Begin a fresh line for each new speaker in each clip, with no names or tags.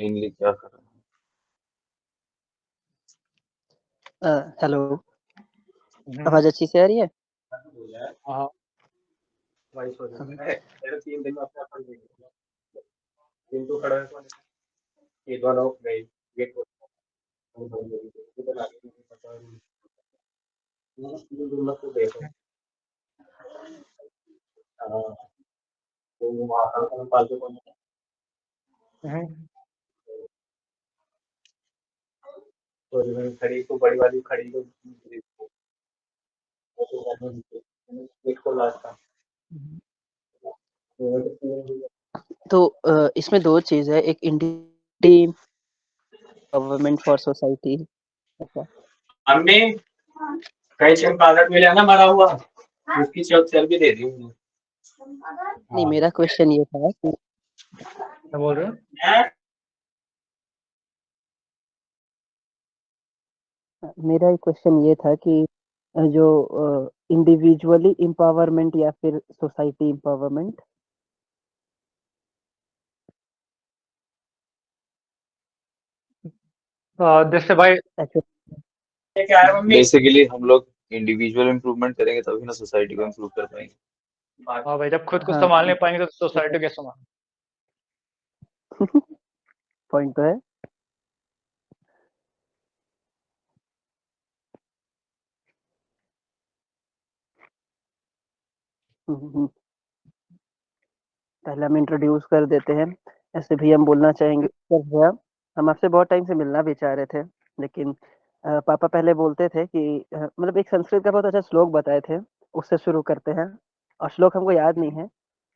Mainly क्या कर रहे
हेलो। आवाज अच्छी से आ रही है?
हाँ
हाँ।
हम्म,
तो इसमें दो चीज है, एक इंडियन गवर्नमेंट फॉर सोसाइटी। ऐसा
हमने कई चंपादक मिला ना मरा हुआ, उसकी चल भी दे दी उन्होंने।
नहीं, मेरा क्वेश्चन ये था कि
क्या बोल रहे हो?
मेरा क्वेश्चन ये था कि जो इंडिविजुअली एम्पावरमेंट या फिर सोसाइटी एम्पावरमेंट।
जैसे भाई
एक्चुअली
क्या है मम्मी?
बेसिकली हम लोग इंडिविजुअल इम्प्रूवमेंट करेंगे तभी ना सोसाइटी को इम्प्रूव कर पाएंगे।
हाँ भाई, जब खुद को
हाँ,
संभाल नहीं पाएंगे तो सोसाइटी कैसे संभाल?
पॉइंट तो है। हम्म, पहले हम इंट्रोड्यूस कर देते हैं। ऐसे भी हम बोलना चाहेंगे सर भैया, हम आपसे बहुत टाइम से मिलना भी चाह रहे थे, लेकिन पापा पहले बोलते थे कि मतलब एक संस्कृत का बहुत अच्छा श्लोक बताए थे, उससे शुरू करते हैं। और श्लोक हमको याद नहीं है,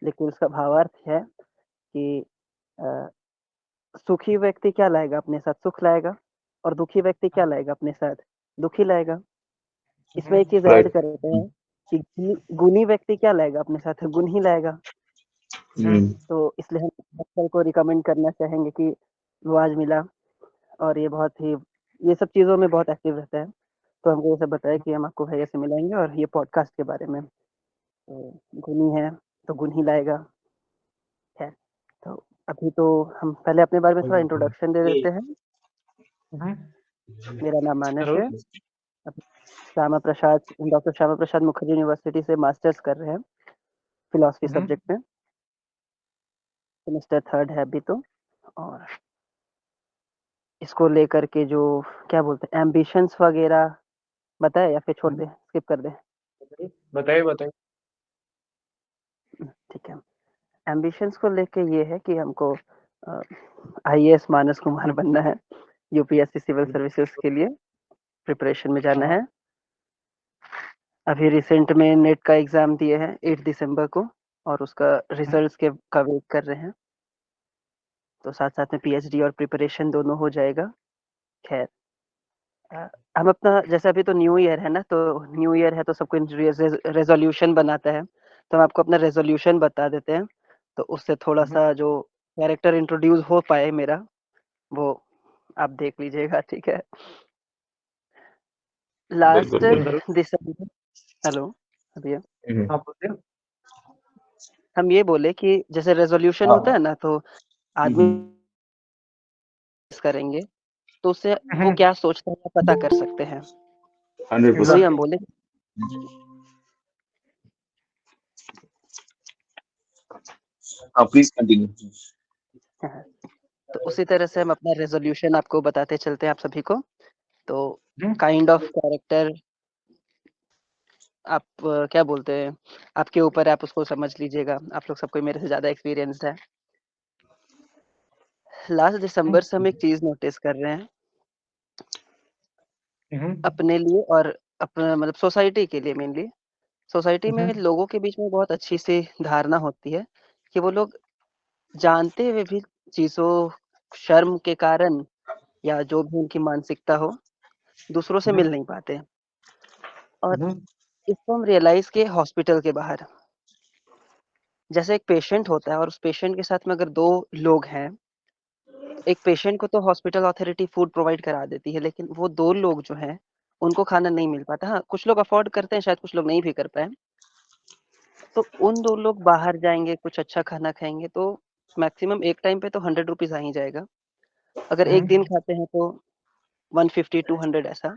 लेकिन उसका भावार्थ है कि अ, सुखी व्यक्ति क्या लाएगा अपने साथ? सुख लाएगा। और दुखी व्यक्ति क्या लाएगा अपने साथ? दुखी लाएगा। इसमें एक चीज ऐड
राइट।
करते हैं कि गुणी व्यक्ति क्या लाएगा अपने साथ? गुण ही लाएगा। तो इसलिए हम बच्चों को रिकमेंड करना चाहेंगे कि वो आज मिला, और ये बहुत ही ये सब चीज़ों में बहुत एक्टिव रहता है। तो हमको ये सब बताया कि हम आपको भैया से मिलाएंगे और ये पॉडकास्ट के बारे में। तो गुनी है तो गुण ही लाएगा है। तो अभी तो हम पहले अपने बारे में थोड़ा इंट्रोडक्शन दे देते हैं। मेरा नाम मानस
जरूर।
है। श्यामा प्रसाद, डॉक्टर श्यामा प्रसाद मुखर्जी यूनिवर्सिटी से मास्टर्स कर रहे हैं फिलॉसफी सब्जेक्ट में। सेमेस्टर 3 है अभी तो। और इसको लेकर के जो क्या बोलते हैं एम्बिशंस वगैरह बताए या फिर छोड़ दें, स्किप कर दें?
बताइए बताइए।
ठीक है। एम्बिशंस को लेके ये है कि हमको आईएएस मानस कुमार बनना है। यूपीएससी सिविल सर्विसेज के लिए प्रिपरेशन में जाना
हाँ।
है। अभी रिसेंट में नेट का एग्जाम दिए हैं 8 दिसंबर को, और उसका रिजल्ट्स के का वेट कर रहे हैं। तो साथ साथ में पीएचडी और प्रिपरेशन दोनों हो जाएगा। खैर, हम अपना जैसे अभी तो न्यू ईयर है ना, तो न्यू ईयर है तो सबको रेजोल्यूशन बनाता है, तो हम आपको अपना रेजोल्यूशन बता देते हैं। तो उससे थोड़ा सा जो कैरेक्टर इंट्रोड्यूस हो पाए मेरा, वो आप देख लीजिएगा, ठीक है? लास्ट
बिल्कुल
जरूर।
दिसंबर, हेलो भैया,
बिल्कुल।
हाँ बोलिए।
हम ये बोले कि जैसे रेजोल्यूशन होता है ना, तो आदमी करेंगे तो उससे वो क्या सोचता है पता कर सकते हैं। तो वही
100%।
हम बोले।
हाँ प्लीज कंटिन्यू।
हाँ, तो उसी तरह से हम अपना रेजोल्यूशन आपको बताते चलते हैं आप सभी को। तो काइंड ऑफ कैरेक्टर आप क्या बोलते हैं, आपके ऊपर है, आप उसको समझ लीजिएगा। आप लोग सबको मेरे से ज्यादा एक्सपीरियंस है। लास्ट दिसंबर से हम एक चीज नोटिस कर रहे हैं अपने लिए और अपने मतलब सोसाइटी के लिए मेनली। सोसाइटी में लोगों के बीच में बहुत अच्छी सी धारणा होती है कि वो लोग जानते हुए भी चीजों, शर्म के कारण या जो भी उनकी मानसिकता हो, दूसरों से मिल नहीं पाते। और इसको हम रियलाइज किए हॉस्पिटल के बाहर। जैसे एक पेशेंट होता है और उस पेशेंट के साथ में अगर दो लोग हैं, एक पेशेंट को तो हॉस्पिटल अथॉरिटी फूड प्रोवाइड करा देती है, लेकिन वो दो लोग जो हैं उनको खाना नहीं मिल पाता। हाँ, कुछ लोग अफोर्ड करते हैं, शायद कुछ लोग नहीं भी कर पाए। तो उन दो लोग बाहर जाएंगे, कुछ अच्छा खाना खाएंगे, तो मैक्सिमम एक टाइम पे तो 100 रुपीज आ ही जाएगा। अगर एक दिन खाते हैं तो 150-200 ऐसा।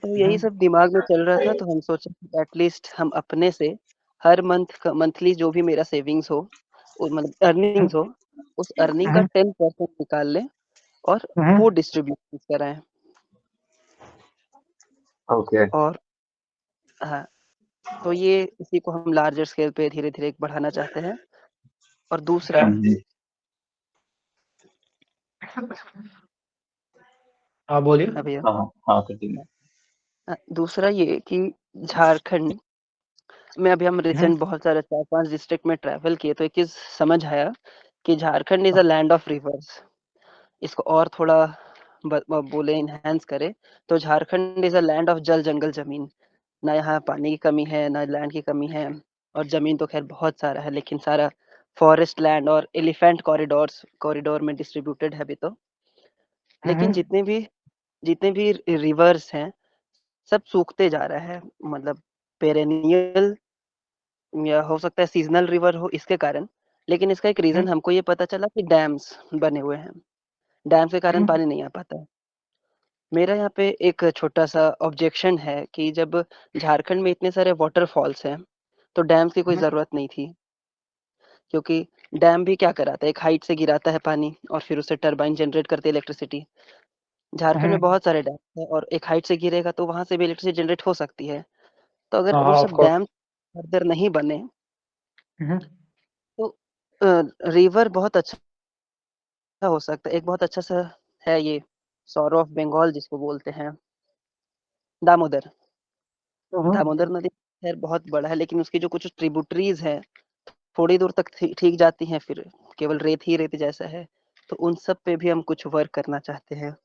तो यही सब दिमाग में चल रहा था, तो हम सोचे कि एटलीस्ट हम अपने से हर मंथली जो भी मेरा सेविंग्स हो, मतलब अर्निंग्स हो, उस अर्निंग का 10% निकाल लें और वो डिस्ट्रीब्यूट कराएं।
ओके।
और हाँ, तो ये इसी को हम लार्जर स्केल पे धीरे-धीरे बढ़ाना चाहते हैं। और दूसरा
हाँ बोलिए।
हाँ भैया,
हाँ हाँ कंटिन्यू।
दूसरा ये कि झारखंड में अभी हम रिसेंट बहुत सारे 4-5 डिस्ट्रिक्ट में ट्रैवल किए, तो एक चीज़ समझ आया कि Jharkhand is a land of reverse. इसको और थोड़ा बोले एनहांस करें तो Jharkhand is a land of जल, जंगल, ज़मीन। ना यहाँ पानी की कमी है, ना लैंड की कमी है, और ज़मीन तो खैर बहुत सारा है, लेकिन सारा फॉरेस्ट लैंड और एलिफेंट कॉरिडोर में डिस्ट्रीब्यूटेड है अभी तो। लेकिन जितने भी रिवर्स हैं, सब सूखते जा रहा है, मतलब पेरेनियल या हो सकता है सीजनल रिवर हो इसके कारण। लेकिन इसका एक रीज़न हमको ये पता चला कि डैम्स बने हुए हैं। डैम के कारण पानी नहीं आ पाता है। मेरा यहाँ पे एक छोटा-सा ऑब्जेक्शन है कि जब झारखंड में इतने सारे वाटरफॉल्स हैं, तो डैम्स की कोई ज़रूरत नहीं थी। क्योंकि डैम भी क्या कराता है, एक हाइट से गिराता है पानी और फिर उससे टरबाइन जनरेट करती है इलेक्ट्रिसिटी। झारखंड में बहुत सारे डैम हैं और एक हाइट से गिरेगा तो वहाँ से भी इलेक्ट्रिसिटी जनरेट हो सकती है। तो अगर
हाँ
वो
हाँ ऑफ
सब
कोर्स।
डैम फर्दर नहीं बने, तो रिवर बहुत अच्छा हो सकता है। एक बहुत अच्छा सा है ये सौरो ऑफ बंगाल जिसको बोलते हैं, दामोदर। दामोदर नदी खैर बहुत बड़ा है, लेकिन उसकी जो कुछ ट्रिब्यूटरीज हैं, थोड़ी दूर तक ठीक जाती हैं, फिर केवल रेत ही रेत जैसा है। तो उन सब पे भी हम कुछ वर्क करना चाहते हैं।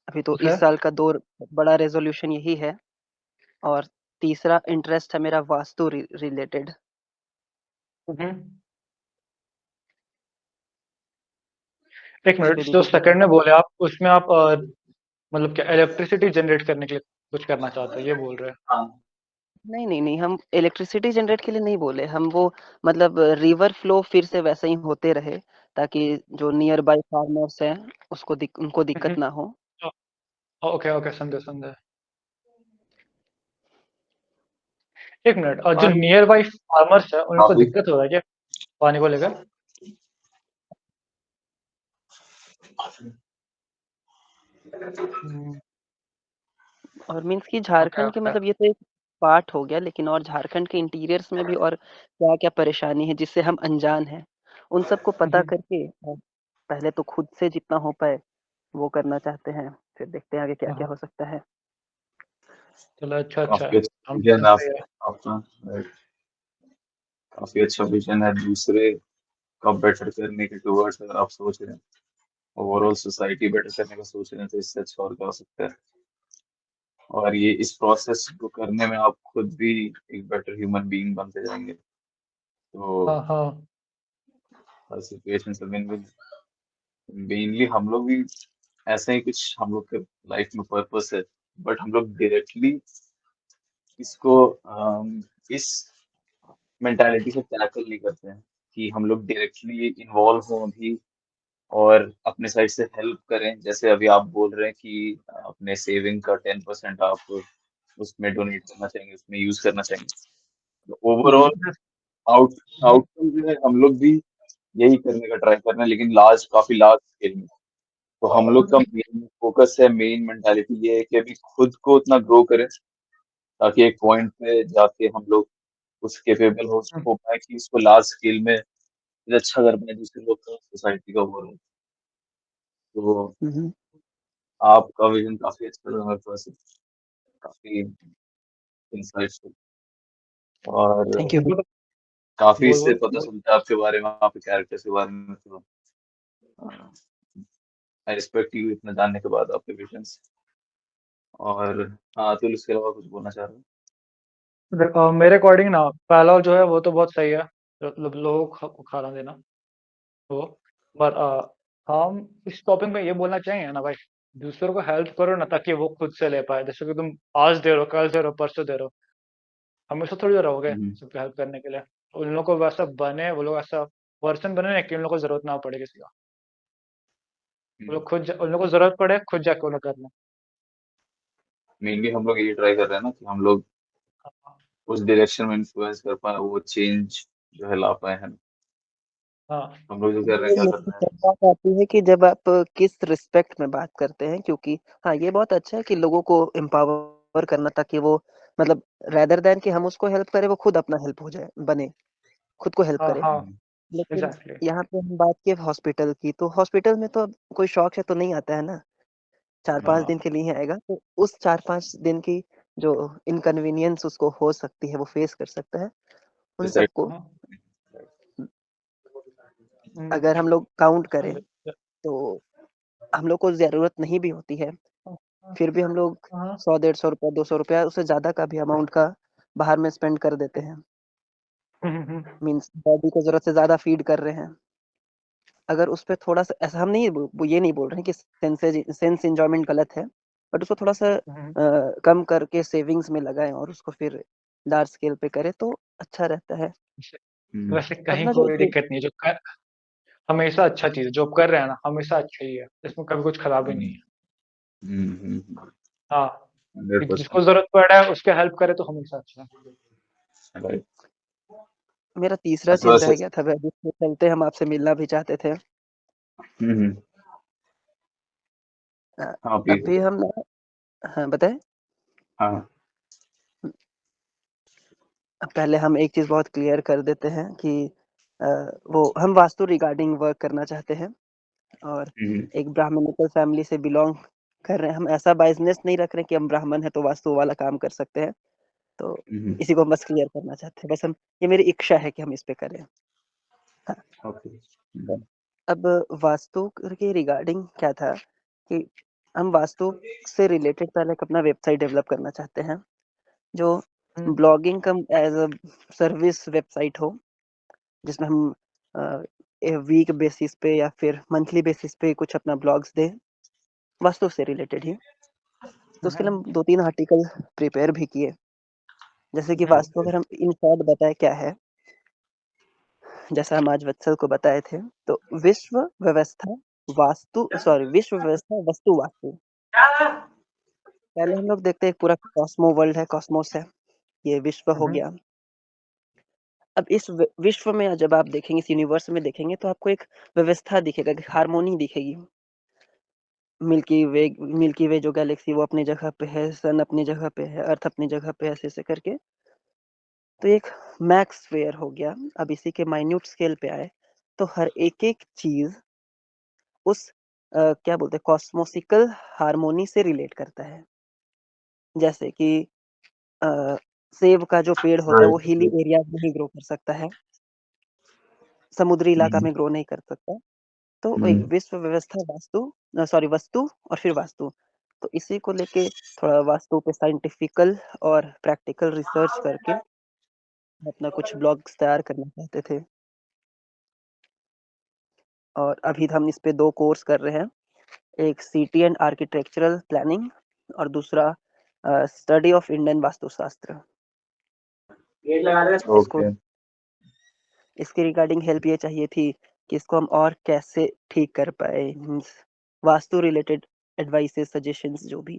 अभी तो इस साल का 2 बड़ा रेज़ोल्यूशन यही है। और तीसरा इंटरेस्ट है मेरा वास्तु रिलेटेड।
एक
उस पे
मिनट,
भी
जो
कुछ
सेकंड में बोले आप उसमें आप मतलब क्या इलेक्ट्रिसिटी जनरेट करने के लिए कुछ करना चाहते हैं, ये बोल रहे हैं?
हाँ
नहीं, हम इलेक्ट्रिसिटी जनरेट के लिए नहीं बोले। हम वो मतलब रिवर फ्लो फिर से वैसे ही होते रहे, ताकि जो नियर बाय फार्मर्स हैं, उनको दिक्कत ना हो।
ओके ओके, समझे समझे। एक मिनट, और जो
और
नियर बाई फार्मर्स है उनको
काफी।
दिक्कत हो रहा है क्या पानी को लेकर?
और मीन्स कि
ओके
झारखंड के
ओके।
मतलब ये तो एक पार्ट हो गया, लेकिन और झारखंड के इंटीरियर्स में भी और क्या-क्या परेशानी है जिससे हम अनजान हैं, उन सबको पता करके पहले तो खुद से जितना हो पाए वो करना चाहते हैं, फिर देखते हैं आगे क्या-क्या हो सकता है।
चलो अच्छा अच्छा
काफी
है।
अच्छा
हम
विजन
सही है।
आपका। काफी अच्छा विजन है, दूसरे का बेटर करने के टुवर्ड्स अगर आप सोच रहे हैं, ओवरऑल सोसाइटी बेटर करने का सोच रहे हैं, तो इससे अच्छा और क्या हो सकता है। और ये इस प्रोसेस को करने में आप खुद भी एक बेटर ह्यूमन बीइंग बनते जाएंगे। तो
हाँ हाँ।
हर सिचुएशन से मेनली हम लोग भी ऐसे ही कुछ हम लोग के लाइफ में पर्पस है, बट हम लोग डायरेक्टली इसको इस मेंटालिटी से टैकल नहीं करते हैं कि हम लोग डायरेक्टली इन्वॉल्व हों अभी और अपने साइड से हेल्प करें। जैसे अभी आप बोल रहे हैं कि अपने सेविंग का 10% आप उसमें डोनेट करना चाहेंगे, उसमें यूज करना चाहेंगे। तो
हुँ,
ओवरऑल आउट आउटकम जो है हम लोग भी यही करने का ट्राई कर रहे हैं, लेकिन काफी लार्ज स्केल में। तो हम लोग का मेन फोकस है, मेन मेंटालिटी ये है कि अभी खुद को उतना ग्रो करें ताकि एक पॉइंट पे जाके हम लोग उस केपेबल हो पाए कि इसको लार्ज स्केल में फिर अच्छा कर पाए दूसरे लोग का, सोसाइटी का ओवरऑल। तो
हुँ,
आपका विजन काफी अच्छा लगा मेरे पास, काफी इंसाइटफुल, और
थैंक यू।
काफी
बोल
इससे
बोल।
पता चलता है आपके बारे में, आपके कैरेक्टर्स के बारे में। तो आई रिस्पेक्ट यू इतना जानने के बाद आपके विजन्स। और हाँ, तो इसके अलावा कुछ बोलना चाह रहे हो?
मेरे अकॉर्डिंग ना पहला जो है वो तो बहुत सही है, मतलब लोगों को खाना देना वो। पर हम इस टॉपिक में ये बोलना चाहेंगे ना भाई, दूसरों को हेल्प करो ना ताकि वो खुद से ले पाए। जैसे कि तुम आज दे रहे हो, कल दे रहे हो, परसों दे रहे हो, हमेशा थोड़ी रहोगे
हम्म,
सबकी हेल्प करने के लिए। उन लोगों को वैसा बने, वो लोग ऐसा पर्सन बने ना कि उन लोगों को जरूरत ना पड़े किसी का। वो लोग उन लोगों को जरूरत पड़े खुद जाके वो लोग कर लें।
मेनली हम लोग ये ट्राई कर रहे हैं ना कि हम लोग उस डायरेक्शन में इन्फ्लुएंस कर पाए, वो चेंज जो है ला पाए हैं।
हाँ
हम लोग जो कर रहे हैं, क्या
मेरे
कर
को
रहे हैं।
तब बात आती है कि जब आप किस रिस्पेक्ट में बात करते हैं, क्योंकि हाँ, ये बहुत अच्छा है कि लोगों को एम्पावर करना, ताकि वो मतलब रेदर देन कि हम उसको हेल्प करें, वो खुद अपना हेल्प हो जाए, बने, खुद को हेल्प
हाँ
करे।
हाँ
लेकिन
एग्जैक्टली।
यहाँ पे हम बात की हॉस्पिटल की, तो हॉस्पिटल में तो अब कोई शौक है तो नहीं आता है ना, 4-5 दिन
हाँ,
के लिए ही आएगा, तो उस 4-5 दिन की जो इनकन्वीनियंस उसको हो सकती है, वो फेस कर सकता है। उन
डिसाइड।
सबको
हाँ
अगर हम लोग काउंट करें,
हाँ
तो हम लोग को ज़रूरत नहीं भी होती है, फिर भी हम लोग
हाँ
100-150 रुपया, 200 रुपया, उससे ज़्यादा का भी अमाउंट का बाहर में स्पेंड कर देते हैं। मीन्स बॉडी को ज़रूरत से ज़्यादा फीड कर रहे हैं। अगर उस पे थोड़ा-सा ऐसा, हम नहीं ये नहीं बोल रहे हैं कि सेंस एन्जॉयमेंट गलत है, बट उसको थोड़ा-सा कम करके सेविंग्स में लगाएँ और उसको फिर लार्ज स्केल पे करें तो अच्छा रहता है।
वैसे कहीं
अपना जो
कोई दिक्कत नहीं है, हमेशा अच्छा चीज है जो आप कर रहे हैं ना, हमेशा अच्छा ही है, इसमें कभी कुछ खराबी नहीं है। हाँ, कि
100%।
जिसको जरूरत पड़ रहा है उसके हेल्प करे तो हमेशा अच्छा है।
राइट।
मेरा तीसरा
अच्छा,
चीज़
वैसे
रह गया था, जिसके चलते हम आपसे मिलना भी चाहते थे।
हम्म।
अ,
हाँ, प्लीज
अभी
बताइए।
हम हाँ, बताएँ?
हाँ।
पहले हम एक चीज़ बहुत क्लियर कर देते हैं कि अ, वो हम वास्तु रिगार्डिंग वर्क करना चाहते हैं, और
हम्म।
एक ब्राह्मणिकल फैमिली से बिलॉन्ग कर रहे हैं। हम ऐसा बाइज़नेस नहीं रख रहे हैं कि हम ब्राह्मण हैं तो वास्तु वाला काम कर सकते हैं। तो इसी को हम बस क्लियर करना चाहते हैं। बस हम, ये मेरी इच्छा है कि हम इस पे करें। हाँ,
ओके, डन।
अब वास्तु के रिगार्डिंग क्या था कि हम वास्तु से रिलेटेड पहले एक अपना वेबसाइट डेवलप करना चाहते हैं, जो blogging come as a service website हो, जिसमें हम अ, वीक बेसिस पे या फिर मंथली बेसिस पे कुछ अपना ब्लॉग्स दें, वास्तु से रिलेटेड ही। तो उसके लिए हम 2-3 आर्टिकल प्रिपेयर भी किए। जैसे कि वास्तु अगर हम इन शॉर्ट बताएँ क्या है, जैसा हम आज वत्सल को बताए थे, तो विश्व व्यवस्था विश्व व्यवस्था वस्तु वास्तु। पहले हम लोग देखते हैं, एक पूरा कॉस्मो वर्ल्ड है, कॉस्मोस है, ये विश्व हो गया। अब इस विश्व में जब आप देखेंगे, इस यूनिवर्स में देखेंगे, तो आपको एक व्यवस्था दिखेगा, एक हार्मोनी दिखेगी। मिल्की वे जो गैलेक्सी, वो अपनी जगह पे है, सन अपनी जगह पे है, अर्थ अपनी जगह पे है, ऐसे-ऐसे करके। तो एक मैक्स स्फीयर हो गया। अब इसी के माइन्यूट स्केल पे आए, तो हर एक-एक चीज़ उस क्या बोलते हैं, कॉस्मोसिकल हार्मोनी से रिलेट करता है। जैसे कि अ, सेब का जो पेड़ होता है, वो हिली
राइट।
एरियाज़ में ही ग्रो कर सकता है, समुद्री इलाका
हम्म।
में ग्रो नहीं कर सकता। तो एक
हम्म।
विश्व व्यवस्था वस्तु और फिर वास्तु। तो इसी को लेके थोड़ा वास्तु पे साइंटिफिकल और प्रैक्टिकल रिसर्च करके अपना कुछ ब्लॉग्स तैयार करना चाहते थे, और अभी हम इस पे 2 कोर्स कर रहे हैं। एक सिटी एंड आर्किटेक्चरल प्लानिंग, और दूसरा स्टडी ऑफ इंडियन वास्तुशास्त्र। इसको
ओके।
इसके रिगार्डिंग हेल्प ये चाहिए थी कि इसको हम और कैसे ठीक कर पाए, means vastu related advices, suggestions जो भी।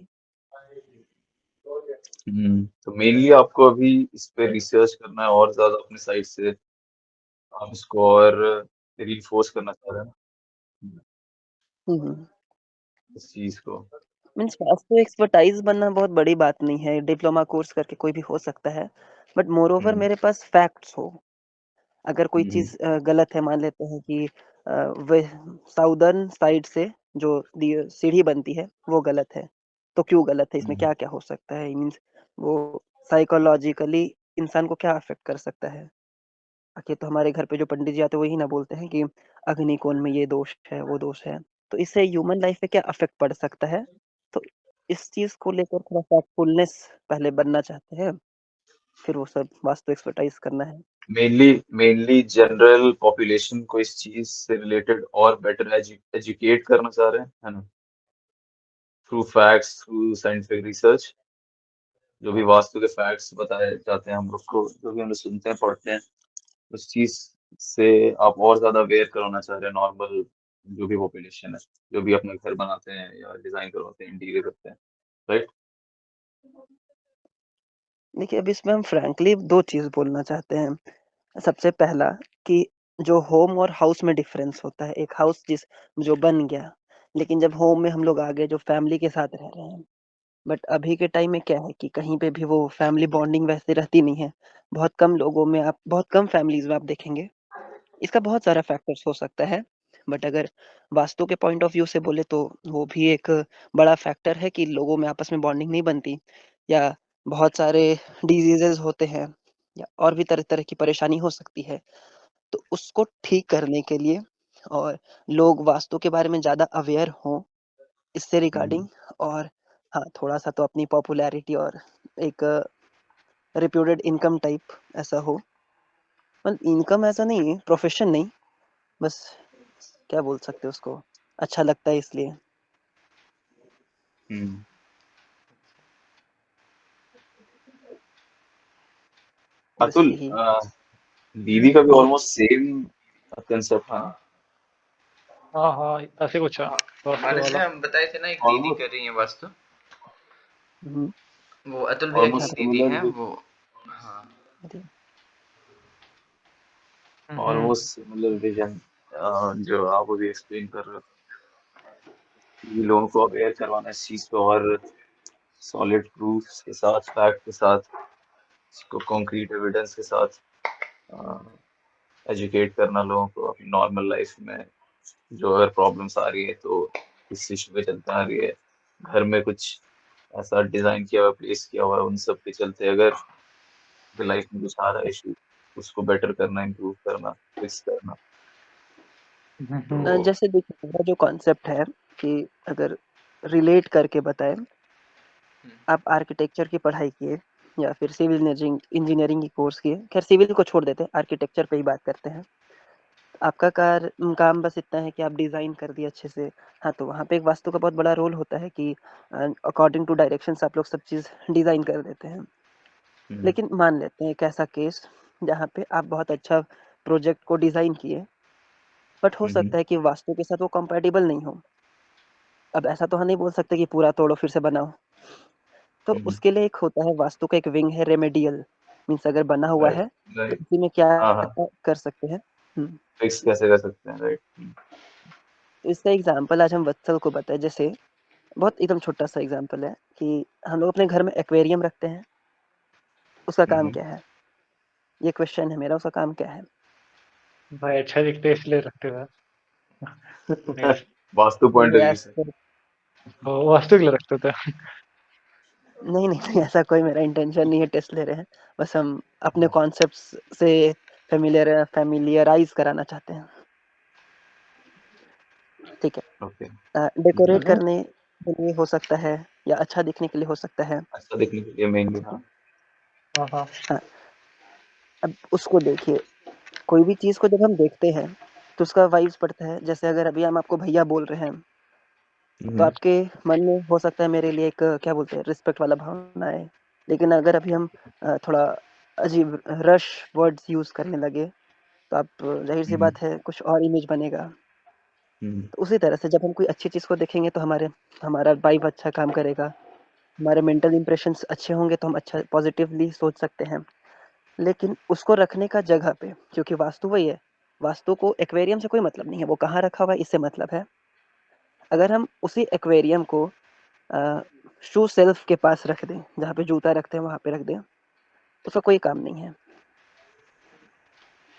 तो मेनली आपको अभी इस पे रिसर्च करना है और ज्यादा अपने साइड से, आप इसको और रिइंफोर्स करना चाह रहे हैं ना, इस चीज को।
मीन्स वास्तु एक्सपर्टाइज बनना बहुत बड़ी बात नहीं है, डिप्लोमा कोर्स करके कोई भी हो सकता है, बट मोर ओवर
हम्म।
मेरे पास फैक्ट्स हो। अगर कोई
हम्म।
चीज़ गलत है, मान लेते हैं कि वे साउदर्न साइड से जो सीढ़ी बनती है वो गलत है, तो क्यों गलत है, इसमें
हम्म।
क्या क्या हो सकता है, मीन्स वो साइकोलॉजिकली इंसान को क्या अफेक्ट कर सकता है। आखिर तो हमारे घर पे जो पंडित जी आते हैं वही ना बोलते हैं कि अग्निकोण में ये दोष है, वो दोष है, तो इससे ह्यूमन लाइफ पे क्या अफेक्ट पड़ सकता है। तो इस चीज को लेकर थोड़ा फैक्टफुलनेस पहले बनना चाहते हैं, फिर वो सब वास्तु एक्सपर्टाइज करना है।
मेनली मेनली जनरल पॉपुलेशन को इस चीज से रिलेटेड और बेटर एजुकेट करना चाह रहे हैं, है ना, through facts, through scientific research. जो भी वास्तु के फैक्ट्स बताए जाते हैं हम लोग को, जो भी हम लोग सुनते हैं, पढ़ते हैं, उस चीज से आप और ज्यादा अवेयर कराना चाह रहे हैं नॉर्मल जो भी पॉपुलेशन है, जो भी अपना घर बनाते हैं या डिजाइन करवाते हैं, इंटीरियर करते हैं, राइट?
देखिए, अब इसमें हम फ्रैंकली 2 चीज़ बोलना चाहते हैं। सबसे पहला कि जो होम और हाउस में डिफ़रेंस होता है। एक हाउस जो बन गया, लेकिन जब होम में हम लोग आ गए, जो फैमिली के साथ रह रहे हैं। बट अभी के टाइम में क्या है कि कहीं पे भी वो फैमिली बॉन्डिंग वैसे रहती नहीं है। बहुत कम फैमिलीज़ में आप देखेंगे। इसका बहुत सारा फैक्टर्स हो सकता है, बट अगर वास्तु के पॉइंट ऑफ व्यू से बोले तो वो भी एक बड़ा फैक्टर है कि लोगों में आपस में बॉन्डिंग नहीं बनती, या बहुत सारे डिजीजेस होते हैं, या और भी तरह-तरह की परेशानी हो सकती है। तो उसको ठीक करने के लिए और लोग वास्तु के बारे में ज़्यादा अवेयर हों इससे रिगार्डिंग, और हाँ, थोड़ा-सा तो अपनी पॉपुलैरिटी और एक रेप्यूटेड इनकम टाइप ऐसा हो। मतलब इनकम ऐसा नहीं, प्रोफेशन नहीं, बस क्या बोल सकते हैं उसको, अच्छा लगता है इसलिए।
हम्म।
बस
अतुल,
यही।
दीदी का भी ऑलमोस्ट सेम कंसेप्ट था ना?
हाँ हाँ, ऐसे कुछ है वास्तु
हमारे से
वाला।
हम बताए थे ना, एक दीदी
ऑलमोस्ट
कर रही है वास्तु।
हुँ,
वो अतुल भैया की
क्या
ऑलमोस्ट
ही
था?
दीदी
सिमिलर
हैं
विद
वो। हाँ।
बताइए।
हम्म।
ऑलमोस्ट सिमिलर विजन जो आप अभी एक्सप्लेन कर रहे हो, कि लोगों को अवेयर करवाना इस चीज पे, और सॉलिड प्रूफ्स के साथ, फैक्ट के साथ, इसको कॉन्क्रीट एविडेंस के साथ एजुकेट करना लोगों को अपनी नॉर्मल लाइफ में। जो अगर प्रॉब्लम्स आ रही है तो इस इशू पे चलते आ रही है, घर में कुछ ऐसा डिजाइन किया हुआ, प्लेस किया हुआ है, उन सब के चलते अगर लाइफ में कुछ आ रहा है इशू, उसको बेटर करना, इम्प्रूव करना, फिक्स करना। तो
जैसे देखिए, मेरा जो कॉन्सेप्ट है कि अगर रिलेट करके बताएँ, आप आर्किटेक्चर की पढ़ाई किए या फिर सिविल इंजीनियरिंग की कोर्स किए, खैर सिविल को छोड़ देते हैं, आर्किटेक्चर पे ही बात करते हैं। आपका काम बस इतना है कि आप डिज़ाइन कर दिए अच्छे से। हाँ, तो वहाँ पे एक वास्तु का बहुत बड़ा रोल होता है कि अकॉर्डिंग टू डायरेक्शंस आप लोग सब चीज़ डिज़ाइन कर देते हैं। लेकिन मान लेते हैं एक ऐसा केस जहाँ पे आप बहुत अच्छा प्रोजेक्ट को डिज़ाइन किए, बट हो सकता है कि वास्तु के साथ वो कंपैटिबल नहीं हो। अब ऐसा तो हम नहीं बोल सकते कि पूरा तोड़ो फिर से बनाओ। तो उसके लिए एक होता है, वास्तु का एक विंग है रेमेडियल, मीन्स अगर बना हुआ
राइट,
है तो
राइट।
उसी में क्या
हाँ हाँ,
कर सकते हैं।
फिक्स कैसे कर सकते हैं, राइट।
तो इसका एग्जाम्पल आज हम वत्सल को बताएं। जैसे बहुत एकदम छोटा सा एग्जाम्पल है कि हम लोग अपने घर में एक्वेरियम रखते हैं, उसका काम क्या है? ये क्वेश्चन है मेरा, उसका काम क्या है?
भाई अच्छा दिखते हैं इसलिए रखते हैं। Nice।
Vastu point of view से।
वो वास्तु के लिए रखते थे।
नहीं नहीं नहीं, ऐसा कोई मेरा इंटेंशन नहीं है, टेस्ट ले रहे हैं। बस हम अपने कॉन्सेप्ट्स से फैमिलियराइज कराना चाहते हैं। ठीक
ओके।
है, डेकोरेट करने के लिए हो सकता है, या अच्छा दिखने के लिए हो सकता है।
अच्छा दिखने के लिए मेनली, हाँ।
हाँ हाँ।
हाँ, अब उसको देखिए, कोई भी चीज़ को जब हम देखते हैं तो उसका वाइब्स पड़ता है। जैसे अगर अभी हम आपको भैया बोल रहे हैं, तो आपके मन में हो सकता है मेरे लिए एक क्या बोलते हैं, रिस्पेक्ट वाला भावना है। लेकिन अगर अभी हम थोड़ा अजीब रश वर्ड्स यूज़ करने लगे, तो आप जाहिर सी बात है कुछ और इमेज बनेगा। तो उसी तरह से जब हम कोई अच्छी चीज़ को देखेंगे तो हमारा वाइब अच्छा काम करेगा, हमारे मेंटल इंप्रेशंस अच्छे होंगे, तो हम अच्छा पॉजिटिवली सोच सकते हैं। लेकिन उसको रखने का जगह पे, क्योंकि वास्तु वही है, वास्तु को एक्वेरियम से कोई मतलब नहीं है, वो कहाँ रखा हुआ है इससे मतलब है। अगर हम उसी एक्वेरियम को शू सेल्फ के पास रख दें, जहाँ पे जूता रखते हैं वहाँ पे रख दें, उसका कोई काम नहीं है,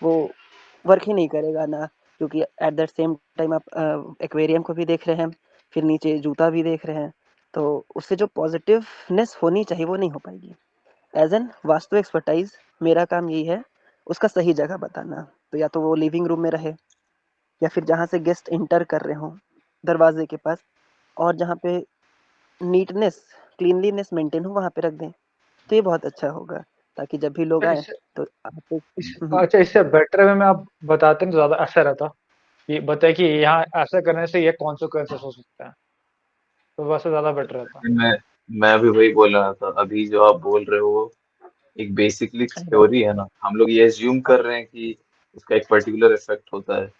वो वर्क ही नहीं करेगा ना। क्योंकि एट दैट सेम टाइम आप एक्वेरियम को भी देख रहे हैं, फिर नीचे जूता भी देख रहे हैं, तो उससे जो पॉजिटिवनेस होनी चाहिए वो नहीं हो पाएगी। एज एन वास्तु एक्सपर्टाइज मेरा काम यही है, उसका सही जगह बताना। तो या तो वो लिविंग रूम में रहे, या फिर जहाँ से गेस्ट इंटर कर रहे हों दरवाजे के पास, और जहाँ पे नीटनेस क्लीनलीनेस मेंटेन हो वहाँ पे रख दें, तो ये बहुत अच्छा होगा, ताकि जब भी लोग आए
इससे
तो आप
अच्छा, इससे बेटर वे में आप बताते हैं तो ज्यादा अच्छा रहता। कि बताए कि यहाँ ऐसा करने से ये कॉन्सिक्वेंसेस हो सकते हैं, तो वैसे ज्यादा बेटर रहता।
मैं मैं भी वही बोल रहा था, अभी जो आप बोल रहे हो वो एक बेसिकली
राइट।
थ्योरी है ना। हम लोग ये एज्यूम कर रहे हैं कि उसका एक पर्टिकुलर इफेक्ट होता है,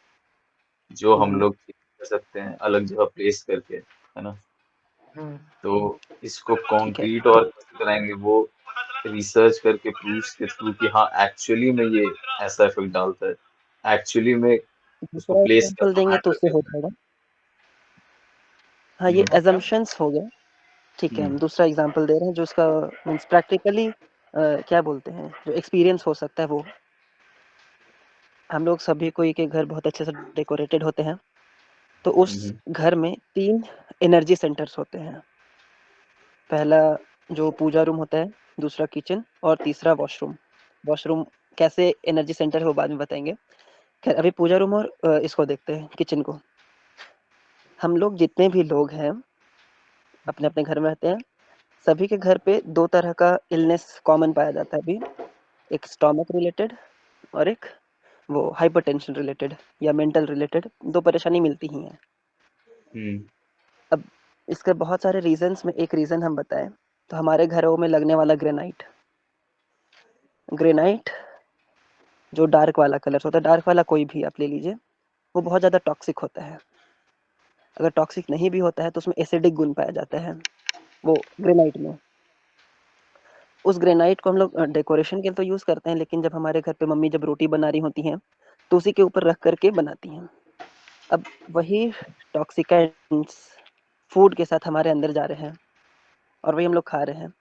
जो हम लोग कर सकते हैं अलग जगह प्लेस करके, है ना।
हम्म,
तो इसको
ठीक है।
कॉन्क्रीट और कैसे कराएंगे, वो रिसर्च करके प्रूफ्स के थ्रू कि हाँ एक्चुअली में ये ऐसा इफेक्ट डालता है, एक्चुअली में उसको
दूसरा
प्लेस
एग्जांपल
करना
देंगे तो
मैटर
उससे हो
करता
जाएगा। हाँ,
है।
ये assumptions हो गया, ठीक है। हम दूसरा एग्जांपल दे रहे हैं जो उसका मीन्स प्रैक्टिकली क्या बोलते हैं, जो एक्सपीरियंस हो सकता है वो। हम लोग सभी कोई के घर बहुत अच्छे से डेकोरेटेड होते हैं, तो उस घर में 3 एनर्जी सेंटर्स होते हैं। पहला जो पूजा रूम होता है, दूसरा किचन और तीसरा वॉशरूम। वॉशरूम कैसे एनर्जी सेंटर है वो बाद में बताएंगे। खैर अभी पूजा रूम और इसको देखते हैं, किचन को। हम लोग जितने भी लोग हैं अपने अपने घर में रहते हैं, सभी के घर पे 2 तरह का इलनेस कॉमन पाया जाता है अभी। एक स्टमक रिलेटेड और एक वो हाइपरटेंशन रिलेटेड या मेंटल रिलेटेड 2 परेशानी मिलती ही हैं। अब इसके बहुत सारे रीजंस में एक रीजन हम बताएं तो हमारे घरों में लगने वाला ग्रेनाइट। ग्रेनाइट जो डार्क वाला कलर होता है, डार्क वाला कोई भी आप ले लीजिए, वो बहुत ज़्यादा टॉक्सिक होता है। अगर टॉक्सिक नहीं भी होता है तो उसमें एसिडिक गुण पाया जाता है वो ग्रेनाइट में। उस ग्रेनाइट को हम लोग डेकोरेशन के लिए तो यूज़ करते हैं, लेकिन जब हमारे घर पे मम्मी जब रोटी बना रही होती हैं तो उसी के ऊपर रख करके बनाती हैं। अब वही टॉक्सिकेंट्स फूड के साथ हमारे अंदर जा रहे हैं और वही हम लोग खा रहे हैं,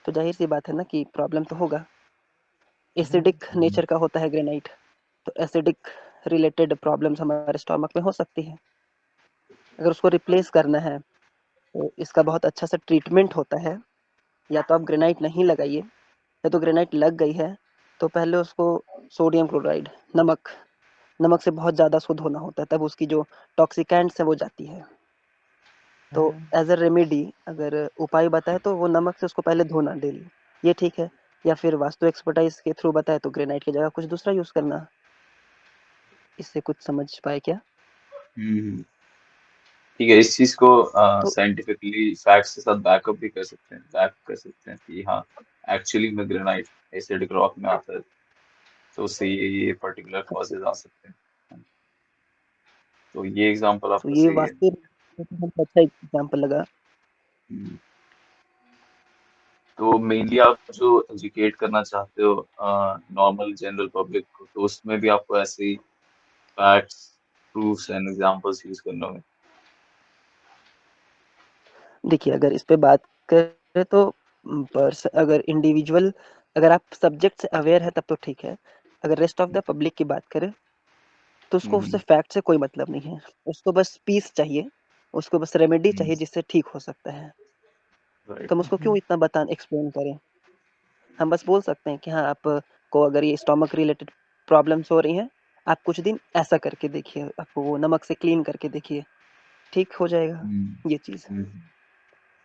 तो जाहिर सी बात है ना कि प्रॉब्लम तो होगा। एसिडिक नेचर का होता है ग्रेनाइट, तो एसिडिक रिलेटेड प्रॉब्लम्स हमारे स्टमक में हो सकती है। अगर उसको रिप्लेस करना है तो इसका बहुत अच्छा सा ट्रीटमेंट होता है। या तो आप ग्रेनाइट नहीं लगाइए, या तो ग्रेनाइट लग गई है तो पहले उसको सोडियम क्लोराइड, नमक नमक से बहुत ज़्यादा शुद्ध होना होता है, तब उसकी जो टॉक्सिकेंट्स है वो जाती है। तो एज अ रेमेडी अगर उपाय बताए तो वो नमक से उसको पहले धोना डेली, ये ठीक है। या फिर वास्तु एक्सपर्टाइज के थ्रू बताए तो ग्रेनाइट की जगह कुछ दूसरा यूज़ करना। इससे कुछ समझ पाए क्या?
ठीक है, इस चीज को
तो
साइंटिफिकली फैक्ट्स के साथ बैकअप भी कर सकते हैं, बैक कर सकते हैं कि हाँ एक्चुअली में ग्रेनाइट एसिडिक रॉक में आता है, तो उससे ये पर्टिकुलर कॉजेज आ सकते हैं। तो ये एग्जांपल
तो
आपका
ये
सही है।
वास्तु अच्छा एग्जाम्पल लगा।
हम्म, तो मेनली आप जो एजुकेट करना चाहते हो नॉर्मल जनरल पब्लिक को, तो उसमें भी आपको ऐसे ही facts, proofs and examples use करना होगा।
देखिए अगर इस पे बात करें तो अगर इंडिविजुअल, अगर आप सब्जेक्ट से अवेयर है तब तो ठीक है। अगर रेस्ट ऑफ द पब्लिक की बात करें तो उसको उससे फैक्ट से कोई मतलब नहीं है। उसको बस पीस चाहिए, उसको बस रेमेडी चाहिए जिससे ठीक हो सकता है।
राइट।
तो हम उसको क्यों इतना बता एक्सप्लेन करें। हम बस बोल सकते हैं कि हाँ आपको अगर ये स्टमक रिलेटेड प्रॉब्लम्स हो रही हैं, आप कुछ दिन ऐसा करके देखिए, आपको वो नमक से क्लीन करके देखिए, ठीक हो जाएगा ये चीज़।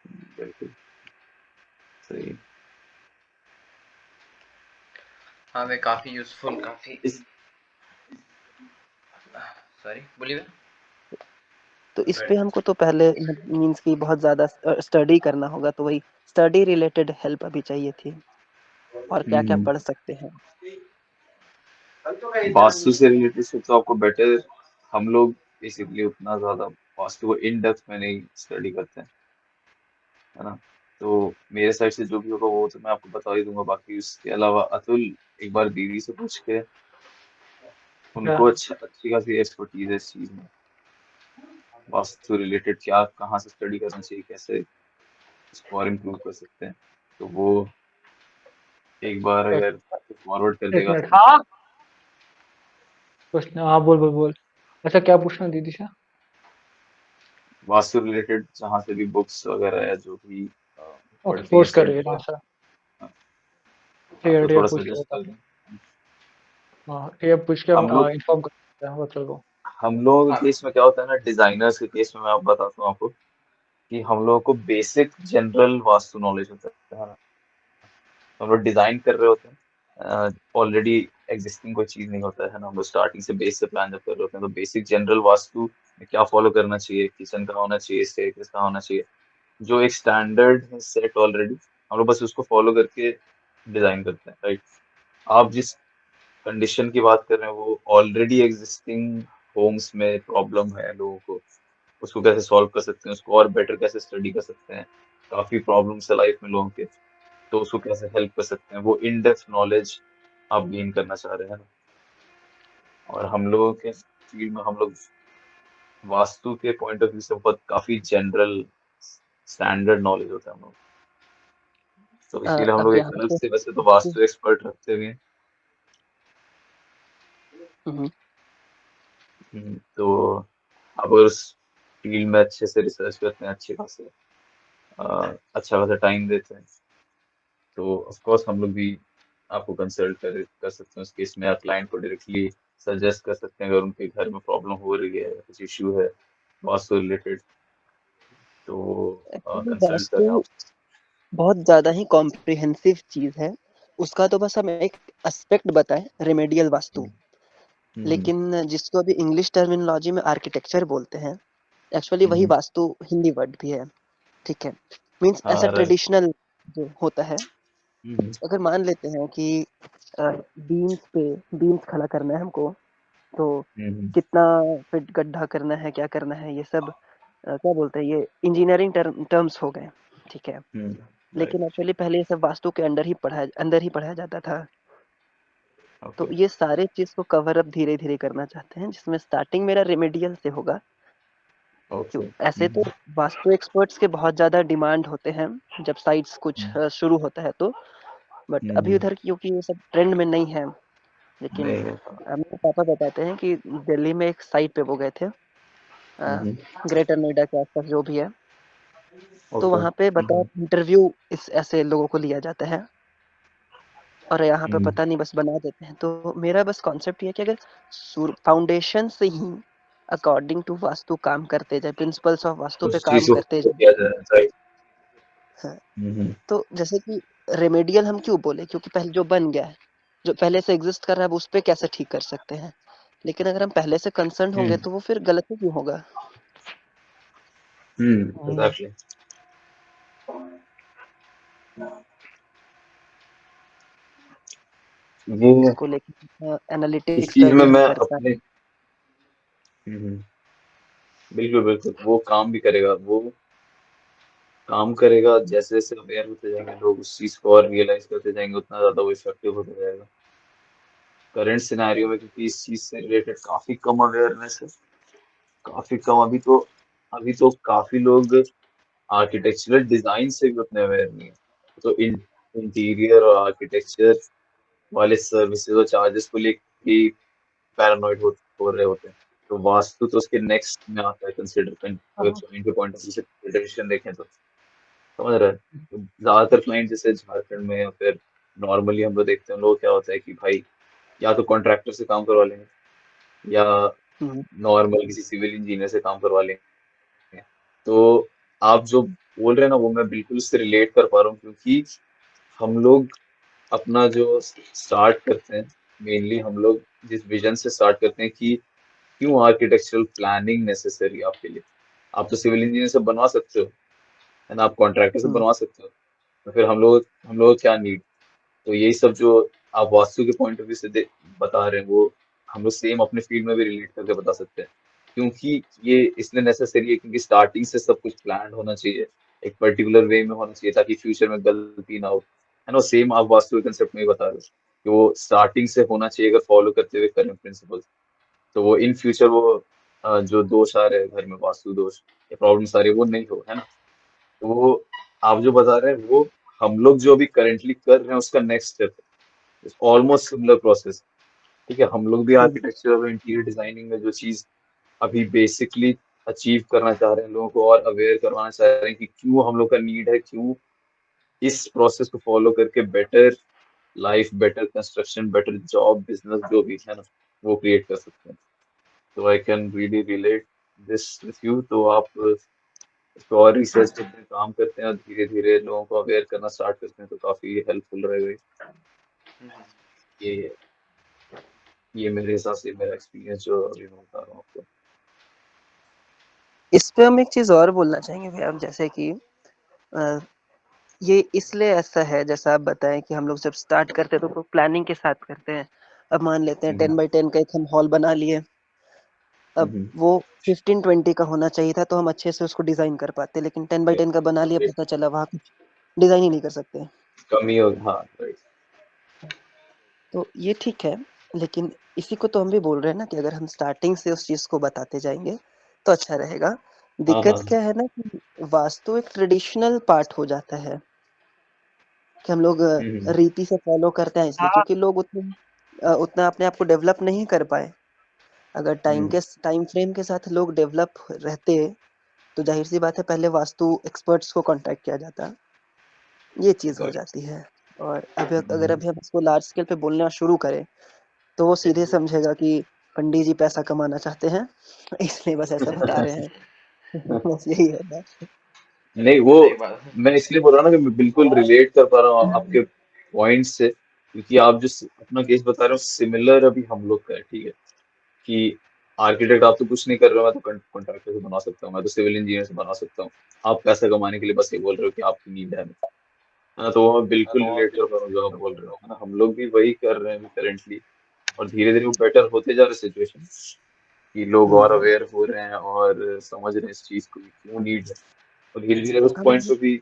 बिल्कुल सही।
हाँ वे काफी यूजफुल, काफी
इस
सॉरी बोलिए।
तो इस पे हमको तो पहले मीन्स की बहुत ज़्यादा स्टडी करना होगा, तो वही स्टडी रिलेटेड हेल्प अभी चाहिए थी और क्या क्या पढ़ सकते हैं।
वास्तु से रिलेटेड से तो आपको बेटर, हम लोग बेसिकली उतना ज्यादा वास्तु को इन डेप्थ में नहीं स्टडी करते हैं, है ना। तो मेरे साइड से जो भी होगा वो तो मैं आपको बता ही दूंगा। बाकी उसके अलावा अतुल, एक बार दीदी से पूछ के, उनको अच्छी खासी एक्सपर्टीज है इस चीज में, वास्तु रिलेटेड क्या कहाँ से स्टडी करना चाहिए, कैसे इसको और इम्प्रूव कर सकते हैं, तो वो एक बार अगर फॉरवर्ड कर
एक
देगा
मिनट,
तो।
हाँ पूछना, हाँ बोल बोल बोल। अच्छा क्या पूछना दीदी से?
वास्तु रिलेटेड जहाँ से भी बुक्स वगैरह या जो भी
ओके,
पढ़ती है
पूछ कर रही
स्टडी
है ना
कर।
सर।
हाँ,
ठीक
तो
है
थोड़ा
पूछ के
सजेस्ट
बता।
कर दें।
हाँ ठीक है, पूछ के
हम लोग
इन्फॉर्म कर बच्चों को।
हम लोगों के केस में क्या होता है ना, डिजाइनर्स के केस में मैं आप बताता हूँ आपको कि हम लोगों को बेसिक जनरल वास्तु नॉलेज होता है ना। तो हम लोग डिजाइन कर रहे होते हैं, ऑलरेडी एग्जिस्टिंग कोई चीज नहीं होता है ना। हम लोग स्टार्टिंग से बेस से प्लान जब कर रहे होते हैं, तो बेसिक जनरल वास्तु में क्या फॉलो करना चाहिए, किचन का होना चाहिए, स्टेयरकेस का होना चाहिए, जो एक स्टैंडर्ड है सेट ऑलरेडी, हम लोग बस उसको फॉलो करके डिजाइन करते हैं, राइट। आप जिस कंडीशन की बात कर रहे हैं वो ऑलरेडी एग्जिस्टिंग होम्स में प्रॉब्लम है लोगों को, उसको कैसे सॉल्व कर सकते हैं, उसको और बेटर कैसे स्टडी कर सकते हैं, काफी प्रॉब्लम्स है लाइफ में लोगों के, तो उसको कैसे हेल्प कर सकते हैं, वो इन डेप्थ नॉलेज आप गेन करना चाह रहे हैं ना। और हम लोगों के फील्ड में हम लोग वास्तु के पॉइंट ऑफ व्यू से बहुत काफी जनरल स्टैंडर्ड नॉलेज होता है हम लोग, तो इसीलिए हम
अब
लोग एक
यहाँ
अलग
पे
से वैसे तो वास्तु एक्सपर्ट रखते हुए हैं।
हम्म,
तो आप अगर उस फील्ड में अच्छे से रिसर्च करते हैं, अच्छे खासे अच्छा खासा टाइम देते हैं, तो ऑफ कोर्स हम लोग भी आपको कंसल्ट कर सकते हैं उस केस में, आप क्लाइंट को डायरेक्टली सजेस्ट कर सकते हैं अगर उनके घर में प्रॉब्लम हो रही है, कुछ इश्यू है वास्तु रिलेटेड, तो
एक्चुअली
कंसल्ट करें
वास्तु
आप।
बहुत ज़्यादा ही कॉम्प्रिहेंसिव चीज़ है। उसका तो बस हम एक एस्पेक्ट बताएं, रेमेडियल वास्तु।
हम्म,
लेकिन जिसको अभी इंग्लिश टर्मिनोलॉजी में आर्किटेक्चर बोलते हैं, एक्चुअली वही
हम्म,
वास्तु हिंदी वर्ड भी है। ठीक है, मीन्स ऐसा
हाँ राइट।
ट्रेडिशनल जो होता है,
हम्म,
अगर मान लेते हैं कि बीन्स खड़ा करना है हमको, तो
हम्म,
कितना फिट गड्ढा करना है, क्या करना है, ये सब क्या बोलते हैं, ये इंजीनियरिंग टर्म्स हो गए। ठीक है,
राइट।
लेकिन एक्चुअली पहले ये सब वास्तु के अंदर ही पढ़ाया जाता था। तो
ओके।
ये सारे चीज को कवर अप धीरे धीरे करना चाहते हैं, जिसमें स्टार्टिंग मेरा रेमेडियल से होगा। क्यों,
ओके।
ऐसे तो वास्तु एक्सपर्ट्स के बहुत ज्यादा डिमांड होते हैं जब साइट्स कुछ शुरू होता है तो, बट अभी उधर क्योंकि ये सब ट्रेंड में नहीं है। लेकिन
नहीं है।
मेरे पापा बताते हैं कि दिल्ली में एक साइट पे वो गए थे, ग्रेटर नोएडा के आसपास जो भी है, तो
ओके।
वहाँ पे बता इंटरव्यू इस ऐसे लोगों को लिया जाता है, और यहाँ पे पता नहीं बस बना देते हैं। तो मेरा बस कॉन्सेप्ट ये है कि अगर फाउंडेशन से ही अकॉर्डिंग टू वास्तु काम करते जाए, प्रिंसिपल्स ऑफ वास्तु पे
उस चीज
काम
को
करते
follow
जाए।
किया जाए, राइट।
हाँ, तो जैसे कि रेमेडियल हम क्यों बोले, क्योंकि पहले जो बन गया है, जो पहले से एग्जिस्ट कर रहा है, अब उस पे कैसे ठीक कर सकते हैं। लेकिन अगर हम पहले से कंसर्न होंगे तो वो फिर गलत ही क्यों होगा।
एग्जैक्टली। ये
उसको लेकर
इस
एनालिटिक्स
चीज में
स्टडी हम
मैं
कर
अपने
पाए।
बिल्कुल बिल्कुल वो काम भी करेगा, वो काम करेगा जैसे जैसे अवेयर होते जाएंगे लोग उस चीज को और रियलाइज करते जाएंगे, उतना ज्यादा वो इफेक्टिव होता जाएगा करंट सिनेरियो में, क्योंकि इस चीज से रिलेटेड काफी कम अवेयरनेस है, काफी कम। अभी तो काफी लोग आर्किटेक्चरल डिजाइन से भी उतने अवेयर नहीं है, तो इंटीरियर और आर्किटेक्चर वाले सर्विसेज और चार्जेस को लेके ही पैरानॉइड हो रहे होते हैं। तो वास्तु तो उसके नेक्स्ट में आता है कंसिडर, अगर क्लाइंट के पॉइंट ऑफ व्यू से कंसिडरेशन देखें तो, समझ रहे हैं। तो ज्यादातर क्लाइंट जैसे झारखंड में या फिर नॉर्मली हम लोग देखते हैं, लोग क्या होता है कि भाई या तो कॉन्ट्रैक्टर से काम करवा लेंगे, या
हम्म,
नॉर्मल किसी सिविल इंजीनियर से काम करवा लेंगे। तो आप जो बोल रहे हैं ना, वो मैं बिल्कुल उससे रिलेट कर पा रहा हूँ, क्योंकि हम लोग अपना जो स्टार्ट करते हैं, मेनली हम लोग जिस विजन से स्टार्ट करते हैं कि क्यों आर्किटेक्चरल प्लानिंग नेसेसरी आपके लिए। आप तो सिविल इंजीनियर से बनवा सकते हो, है ना, आप कॉन्ट्रैक्टर से
हम्म,
बनवा सकते हो, तो फिर हम लोग क्या नीड। तो यही सब जो आप वास्तु के पॉइंट ऑफ व्यू से बता रहे हैं, वो हम लोग सेम अपने फील्ड में भी रिलेट करके बता सकते हैं, क्योंकि ये इसलिए नेसेसरी है क्योंकि स्टार्टिंग से सब कुछ प्लान होना चाहिए, एक पर्टिकुलर वे में होना चाहिए, ताकि फ्यूचर में गलती ना हो, है ना। सेम आप वास्तु के कंसेप्ट में ही बता रहे हो कि वो स्टार्टिंग से होना चाहिए, अगर फॉलो करते हुए करें प्रिंसिपल्स, तो वो इन फ्यूचर वो जो दोष आ रहे हैं घर में, वास्तु दोष या प्रॉब्लम्स आ रही है, वो नहीं हो, है ना। तो वो आप जो बता रहे हैं, वो हम लोग जो अभी करेंटली कर रहे हैं उसका नेक्स्ट स्टेप है, ऑलमोस्ट सिमिलर प्रोसेस। ठीक है, हम लोग भी
हम्म,
आर्किटेक्चर और इंटीरियर डिजाइनिंग में जो चीज अभी बेसिकली अचीव करना चाह रहे हैं, लोगों को और अवेयर करवाना चाह रहे हैं कि क्यों हम लोग का नीड है, क्यों इस प्रोसेस को फॉलो करके better life, better construction, better job, business जो भी है ना, वो क्रिएट कर सकते हैं। तो I can really relate this with you. तो आप इस पे और रिसर्च करते हैं, काम करते हैं, और धीरे धीरे लोगों को अवेयर करना स्टार्ट करते हैं, तो काफी हेल्पफुल रहेगा। ये ये मेरे हिसाब से मेरा एक्सपीरियंस जो अभी मैं बता रहा हूँ आपको।
इस पे हम एक चीज और बोलना चाहेंगे भैया, जैसे कि अ, ये इसलिए ऐसा है, जैसा आप बताएं कि हम लोग जब स्टार्ट करते हैं तो प्लानिंग के साथ करते हैं। अब मान लेते हैं 10 बाई 10 का एक हम हॉल बना लिए, अब वो 15-20 का होना चाहिए था, तो हम अच्छे से उसको डिज़ाइन कर पाते, लेकिन 10x10 का बना लिया, पता चला वहाँ कुछ डिज़ाइन ही नहीं कर सकते।
कमी हो, हाँ राइट।
तो ये ठीक है, लेकिन इसी को तो हम भी बोल रहे हैं ना कि अगर हम स्टार्टिंग से उस चीज़ को बताते जाएँगे, तो अच्छा रहेगा।
हाँ
दिक्कत
हाँ
क्या है ना कि वास्तु एक ट्रेडिशनल पार्ट हो जाता है, कि हम लोग रीति से फॉलो करते हैं इसलिए,
हाँ
क्योंकि लोग उतना अपने आप को डेवलप नहीं कर पाए। अगर टाइम फ्रेम के साथ लोग डेवलप रहते, तो ज़ाहिर-सी बात है पहले वास्तु एक्सपर्ट्स को कॉन्टैक्ट किया जाता। ये चीज़ हो जाती है। और अभी हम इसको लार्ज स्केल पे बोलना शुरू करें, तो वो सीधे समझेगा कि पंडित जी पैसा कमाना चाहते हैं, इसलिए बस ऐसा बता रहे हैं। बस यही है बात।
नहीं वो
सही बात है।
मैं इसलिए बोल रहा हूँ ना कि मैं बिल्कुल रिलेट कर पा रहा हूँ आपके पॉइंट से, क्योंकि आप जो अपना केस बता रहे हो सिमिलर अभी हम लोग का है, ठीक है, कि आर्किटेक्ट आप तो कुछ नहीं कर रहे हो, मैं तो कॉन्ट्रैक्टर से बना सकता हूँ, मैं तो सिविल इंजीनियर से बना सकता हूँ। आप पैसा कमाने के लिए बस ये बोल रहे हो कि आपकी नीड है ना, तो वो मैं बिल्कुल रिलेट कर पा रहा हूँ जो आप बोल रहे हो, है ना। हम लोग भी वही कर रहे हैं अभी करेंटली, और धीरे धीरे वो बेटर होते जा रहे सिचुएशन, कि लोग और अवेयर हो रहे हैं और समझ रहे हैं इस चीज को कि क्यों नीड है, और धीरे धीरे उस
हम
पॉइंट पे भी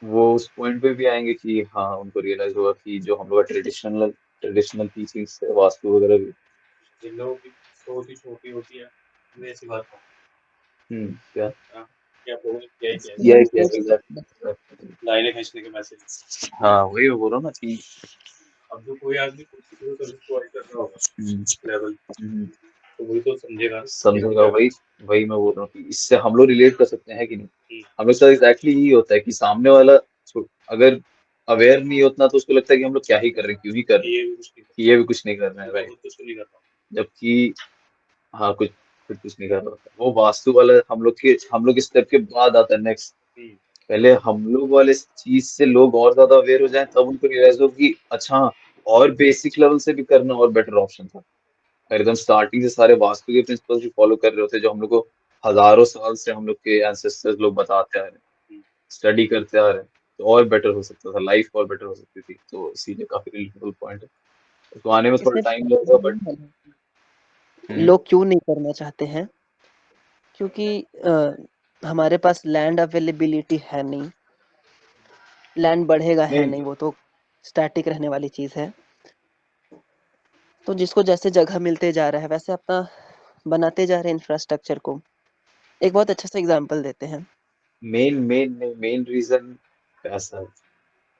लोग
आएंगे कि हाँ उनको रियलाइज होगा कि जो हम लोग ट्रेडिशनल ट्रेडिशनल टीचिंग्स है वास्तु वगैरह भी।
जिन लोगों की सोच ही छोटी होती है, मैं ऐसी बात कहूँ,
क्या
क्या बोल क्या ही क्या
किया है,
हम
किया
सोच
exactly।
लाइनें खींचने के मैसेज।
हाँ वही मैं बोल रहा हूँ ना कि
अब जो कोई आदमी खुद शुरू सर्विस प्रोवाइड कर रहा होगा लेवल,
हम्म,
तो वही तो समझेगा
समझेगा, वही वही मैं बोल रहा हूँ कि इससे हम लोग रिलेट कर सकते हैं कि नहीं।
हम्म।
हम लोग साथ एग्जैक्टली यही होता है कि सामने वाला अगर अवेयर नहीं होता तो उसको लगता है कि हम लोग क्या ही कर रहे हैं, क्यों ही कर रहे
ये
हैं,
भी कुछ नहीं
कि ये भी कुछ नहीं कर रहे हैं,
करता,
राइट।
कुछ नहीं करता।
जबकि हाँ कुछ नहीं कर रहा होता, वो वास्तु वाला हम लोग इस स्टेप के बाद आता है नेक्स्ट। पहले हम लोग वाले चीज से लोग और ज्यादा अवेयर हो जाएं, तब उनको रियलाइज हो कि अच्छा और बेसिक लेवल से भी करना और बेटर ऑप्शन था। एकदम स्टार्टिंग से सारे वास्तु के प्रिंसिपल्स भी फॉलो कर रहे होते जो हम लोग को हजारों साल से हम लोग के एंसेस्टर्स लोग बताते आ रहे हैं, स्टडी करते आ रहे हैं, तो और बेटर हो सकता था, लाइफ और बेटर हो सकती थी। तो इसीलिए काफी रिलेटेबल पॉइंट है, उसको आने में थोड़ा
इसमें
टाइम लगेगा बट
लोग क्यों नहीं करना चाहते हैं, क्योंकि हमारे पास लैंड अवेलेबिलिटी है नहीं, लैंड बढ़ेगा है
नहीं
नहीं, वो तो स्टैटिक रहने वाली चीज़ है। तो जिसको जैसे जगह मिलते जा रहा है वैसे अपना बनाते जा रहे हैं इंफ्रास्ट्रक्चर को। एक बहुत अच्छा सा एग्जांपल देते हैं।
मेन रीजन पैसा है,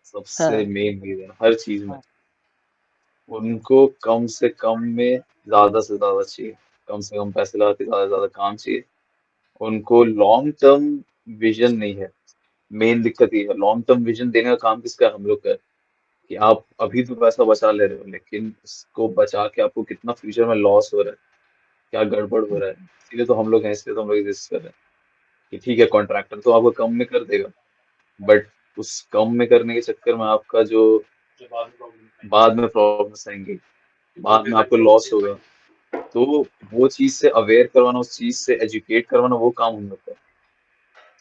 सबसे
हाँ,
मेन रीजन हर चीज में। उनको कम से कम में ज्यादा से ज्यादा चाहिए, कम से कम पैसे लगा के ज्यादा से ज्यादा काम चाहिए। उनको लॉन्ग टर्म विजन नहीं है। मेन दिक्कत ये है, लॉन्ग टर्म विजन देने का काम किसका है? हम लोग का है। कि आप अभी तो पैसा बचा ले रहे हो, लेकिन इसको बचा के आपको कितना फ्यूचर में लॉस हो रहा है, क्या गड़बड़ हो रहा है, इसीलिए तो हम लोग हैं, इसलिए तो हम लोग एग्जिस्ट कर रहे हैं। कि ठीक है कॉन्ट्रैक्टर तो आपको कम में कर देगा, बट उस कम में करने के चक्कर में आपका जो बाद में प्रॉब्लम्स आएंगी, बाद में आपको लॉस होगा। तो वो चीज से अवेयर करवाना, उस चीज से एजुकेट करवाना, वो काम हम लोग का है।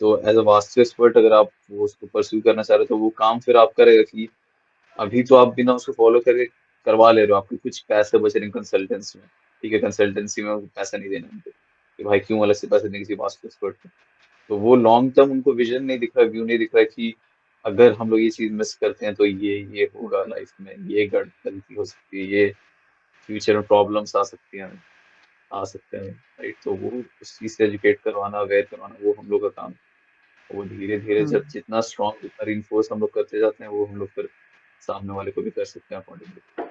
तो एज अ वास्तु एक्सपर्ट अगर आप वो उसको परस्यू करना चाह रहे हो, तो वो काम फिर आप करेगा कि अभी तो आप बिना उसको फॉलो करके करवा ले रहे हो, आपके कुछ पैसे बच रहे हैं कंसल्टेंसी में, ठीक है, कंसल्टेंसी में पैसा नहीं देना उनको कि भाई क्यों अलग से पैसे देंगे किसी वास्तु एक्सपर्ट को। तो वो लॉन्ग टर्म उनको विजन नहीं दिख रहा, व्यू नहीं दिख रहा कि अगर हम लोग ये चीज मिस करते हैं तो ये होगा लाइफ में, ये गलती हो सकती है, ये फ्यूचर में प्रॉब्लम्स आ सकते हैं, राइट। तो वो उस चीज से एजुकेट करवाना, अवेयर करवाना, वो हम लोग का काम है। वो धीरे धीरे जब जितना स्ट्रॉन्ग, जितना रिइंफोर्स हम लोग करते जाते हैं, वो हम लोग फिर सामने वाले को भी कर सकते हैं अकॉर्डिंगली।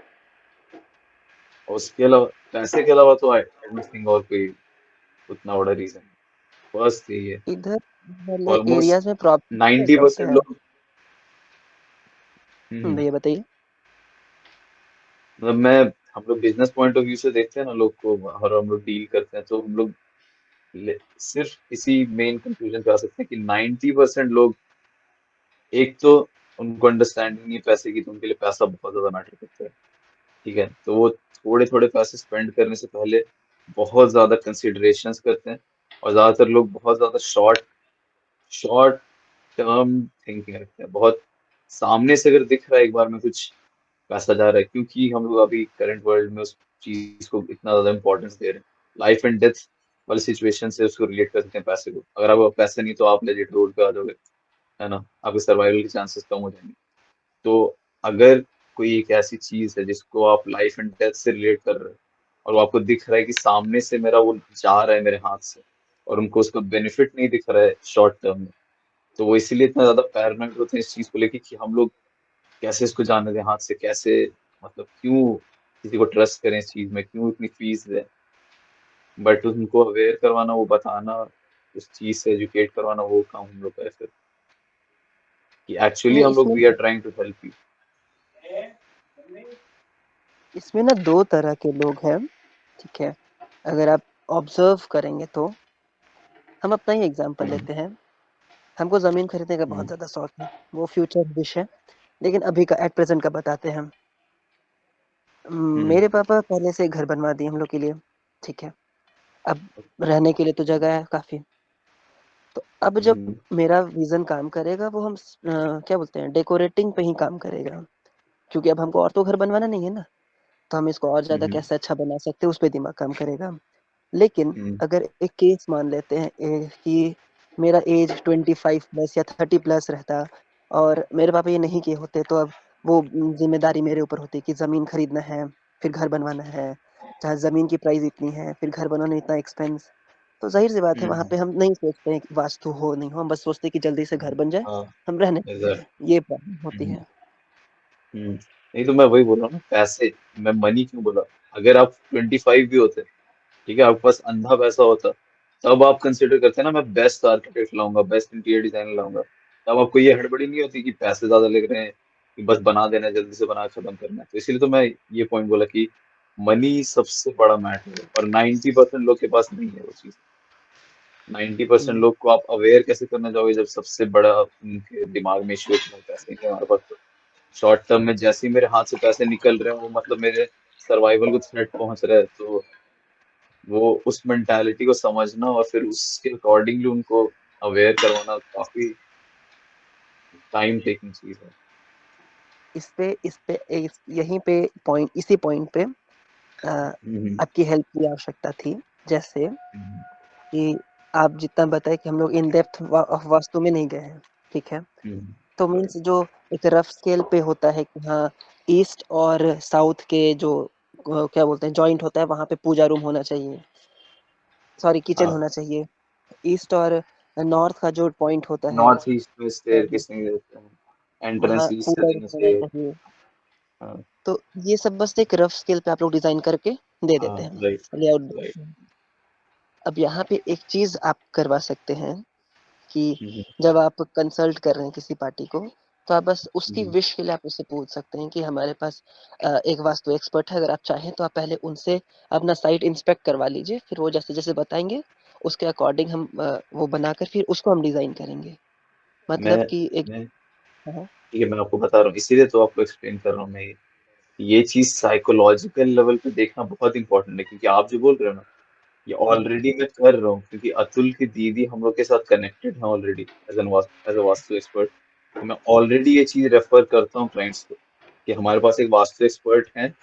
और उसके अलावा, पैसे के अलावा तो आई डोंट थिंक और कोई उतना बड़ा रीजन है। फर्स्ट यही है।
इधर वाले
ऑलमोस्ट
एरियाज में प्रॉब्लम हो सकता
90%
है।
लोग
भैया बताइए।
मतलब मैं हम लोग बिजनेस पॉइंट ऑफ व्यू से देखते हैं ना लोग को, और हम लोग डील करते हैं, तो हम लोग सिर्फ इसी मेन कंक्लूजन पे आ सकते हैं कि 90% लोग, एक तो उनको अंडरस्टैंडिंग नहीं है पैसे की, तो उनके लिए पैसा बहुत ज्यादा मैटर करता है, ठीक है। तो वो थोड़े थोड़े पैसे स्पेंड करने से पहले बहुत ज्यादा कंसिडरेशंस करते हैं, और ज्यादातर लोग बहुत ज्यादा शॉर्ट शॉर्ट टर्म थिंकिंग रखते हैं। बहुत सामने से अगर दिख रहा है एक बार में कुछ पैसा जा रहा है, क्योंकि हम लोग अभी करंट वर्ल्ड में उस चीज को इतना ज्यादा इंपॉर्टेंस दे रहे हैं, लाइफ एंड डेथ वाली सिचुएशन से उसको रिलेट कर सकते हैं पैसे को। अगर आपको पैसे नहीं तो आप लेजिट रोड पे आ जाओगे, है ना, आपके सर्वाइवल के चांसेस कम हो जाएंगे। तो अगर कोई एक ऐसी चीज है जिसको आप लाइफ एंड डेथ से रिलेट कर रहे हो और वो आपको दिख रहा है कि सामने से मेरा वो जा रहा है मेरे हाथ से और उनको उसका बेनिफिट नहीं दिख रहा है शॉर्ट टर्म में, तो वो इसीलिए इतना ज्यादा पैरानॉइड होते हैं इस चीज को लेके कि हम लोग कैसे इसको जाने दें हाथ से, कैसे, मतलब क्यों किसी को ट्रस्ट करें इस चीज में, क्यों इतनी फीस दें। बट उनको अवेयर करवाना, वो बताना, उस चीज से एजुकेट करवाना, वो काम हम लोग का है फिर, कि एक्चुअली
नहीं,
हम लोग we are trying to help you.
इसमें ना 2 तरह के लोग हैं, ठीक है? अगर आप ऑब्जर्व करेंगे तो हम अपना ही एग्जांपल लेते हैं। हमको ज़मीन खरीदने का बहुत ज़्यादा शौक है, वो फ्यूचर विश है, लेकिन अभी का एट प्रेज़ेंट का बताते हैं हम। मेरे पापा पहले से घर बनवा दिए हम लोग के लिए, ठीक है? अब रहने के लिए तो जगह है काफ़ी। तो अब जब मेरा विज़न काम करेगा वो हम क्या बोलते हैं, डेकोरेटिंग पे ही काम करेगा, क्योंकि अब हमको और तो घर बनवाना नहीं है ना, तो हम इसको और ज़्यादा कैसे अच्छा बना सकते हैं, उस पे दिमाग काम करेगा। लेकिन अगर एक केस मान लेते हैं कि मेरा एज 25 प्लस या 30 प्लस रहता और मेरे पापा ये नहीं किए होते, तो अब वो जिम्मेदारी मेरे ऊपर होती कि ज़मीन खरीदना है, फिर घर बनवाना है, जहाँ ज़मीन की प्राइस इतनी है, फिर घर बनवाना इतना एक्सपेंस। तो जाहिर सी बात है वहाँ पे हम नहीं सोचते हैं कि वास्तु हो नहीं हो, हम बस सोचते हैं कि जल्दी से घर बन जाए,
हाँ,
हम रहने लग
exactly.
जाए, ये प्रॉब्लम होती है।
नहीं तो मैं वही बोल रहा हूँ ना, पैसे, मैं मनी क्यों बोला। अगर आप 25 भी होते, ठीक है, आपके पास अंधा पैसा होता, तब आप कंसिडर करते हैं ना मैं बेस्ट आर्किटेक्ट लाऊंगा, बेस्ट इंटीरियर डिजाइनर लाऊंगा, तब आपको ये हड़बड़ी नहीं होती कि पैसे ज्यादा लग रहे हैं, कि बस बना देना है, जल्दी से बना के खत्म करना है। तो इसीलिए तो मैं ये पॉइंट बोला कि मनी सबसे बड़ा मैटर है, और 90% लोग के पास नहीं है वो चीज। 90% लोग को आप अवेयर कैसे करना चाहोगे जब सबसे बड़ा उनके दिमाग में इश्यू है पैसे नहीं है हमारे पास। तो शॉर्ट टर्म में जैसे ही मेरे हाथ से पैसे निकल रहे हैं, वो मतलब मेरे सर्वाइवल को थ्रेट पहुंच रहा है, तो वो उस मेंटालिटी को समझना और फिर उसके अकॉर्डिंगली उनको अवेयर करवाना काफी टाइम टेकिंग चीज है।
यहीं पे पॉइंट, इसी पॉइंट पे आपकी हेल्प की आवश्यकता थी। जैसे कि आप जितना बताए कि हम लोग इन डेप्थ वास्तु में नहीं गए हैं, ठीक है? तो मीन्स जो एक रफ स्केल पे होता है कि हाँ, ईस्ट और साउथ के जो क्या बोलते हैं जॉइंट होता है, वहाँ पे पूजा रूम होना चाहिए, सॉरी किचन
हाँ,
होना चाहिए। ईस्ट और नॉर्थ का जो पॉइंट होता है,
नॉर्थ ईस्ट में स्टेयरकेस नहीं देते हैं,
वहाँ
एंट्रेंस ईस्ट से
पूरा
देना
होना
चाहिए।
चाहिए।
हाँ,
तो ये सब बस एक रफ स्केल पे आप लोग डिजाइन करके दे
हाँ,
देते हैं,
राइट,
लेआउट।
राइट।
अब यहाँ पे एक चीज आप करवा सकते हैं कि जब आप कंसल्ट कर रहे हैं किसी पार्टी को, तो आप बस उसकी विश के लिए आप उससे पूछ सकते हैं कि हमारे पास एक वास्तु एक्सपर्ट है, अगर आप चाहें तो आप पहले उनसे अपना साइट इंस्पेक्ट करवा लीजिए, फिर वो जैसे जैसे बताएंगे उसके अकॉर्डिंग हम वो बनाकर फिर उसको हम डिजाइन करेंगे।
मैं
मतलब कि एक
मैं
हाँ,
ठीक है, मैं आपको बता रहा हूँ, इसीलिए तो आपको एक्सप्लेन कर रहा हूँ मैं ये चीज साइकोलॉजिकल लेवल पे देखना बहुत इंपॉर्टेंट है, क्योंकि आप जो बोल रहे हो ना, ये ऑलरेडी मैं कर रहा हूँ, क्योंकि अतुल की दीदी हम लोग के साथ कनेक्टेड है already as a vastu expert. तो मैं ऑलरेडी ये चीज रेफर करता हूँ क्लाइंट्स को कि हमारे पास एक वास्तु एक्सपर्ट है,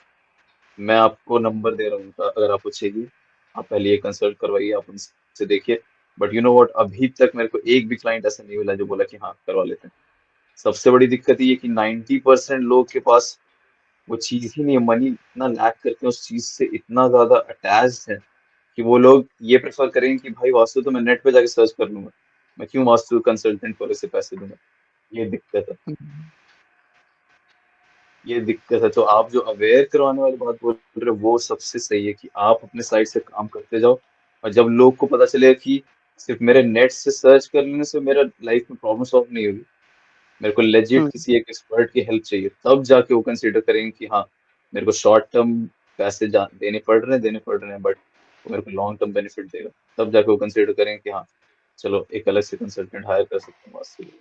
मैं आपको नंबर दे रहा हूँ उनका, अगर आपको चाहिए आप पहले ये कंसल्ट करवाइए, आप उनसे देखिए। बट यू नो व्हाट, अभी तक मेरे को एक भी क्लाइंट ऐसा नहीं मिला जो बोला कि हाँ करवा लेते हैं। सबसे बड़ी दिक्कत ये है कि 90% लोग के पास वो चीज ही नहीं है, मनी इतना लैक करते हैं, उस चीज से इतना ज्यादा अटैच्ड है कि वो लोग ये प्रेफर करेंगे कि भाई वास्तु तो मैं नेट पे जाके सर्च कर लूंगा, मैं क्यों वास्तु कंसल्टेंट को ऐसे पैसे दूंगा। ये दिक्कत है, ये दिक्कत है। तो आप जो अवेयर करवाने वाली बात बोल रहे हो वो सबसे सही है, कि आप अपने साइड से काम करते जाओ, और जब लोग को पता चलेगा कि सिर्फ मेरे नेट से सर्च कर लेने से मेरा लाइफ में प्रॉब्लम सॉल्व नहीं होगी, मेरे को लेजिट किसी एक एक्सपर्ट की हेल्प चाहिए, तब जाके वो कंसीडर करेंगे कि हाँ मेरे को शॉर्ट टर्म पैसे देने पड़ रहे हैं, बट वो मेरे को लॉन्ग टर्म बेनिफिट देगा, तब जाके वो कंसीडर करेंगे कि हाँ चलो एक अलग से कंसल्टेंट हायर कर सकते हैं वास्तु के लिए।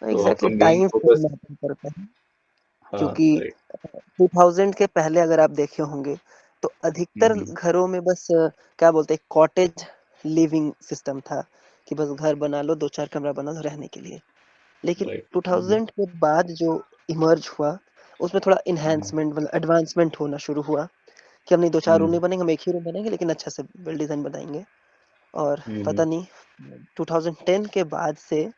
तो आपका
exactly
main
time
focus.
Matter करता है,
हाँ,
क्योंकि
राइट।
2000 के पहले अगर आप देखे होंगे तो अधिकतर घरों में बस क्या बोलते हैं कॉटेज लिविंग सिस्टम था, कि बस घर बना लो, 2-4 कमरा बना लो रहने के लिए। लेकिन
राइट।
2000 के बाद जो इमर्ज हुआ, उसमें थोड़ा इन्हेंसमेंट मतलब एडवांसमेंट होना शुरू हुआ, कि हम नहीं 2-4 रूम नहीं
हम्म
बनेंगे, हम एक ही रूम बनाएँगे लेकिन अच्छा से वेल डिज़ाइन बनाएँगे। और पता
हम्म
नहीं 2010 के बाद से,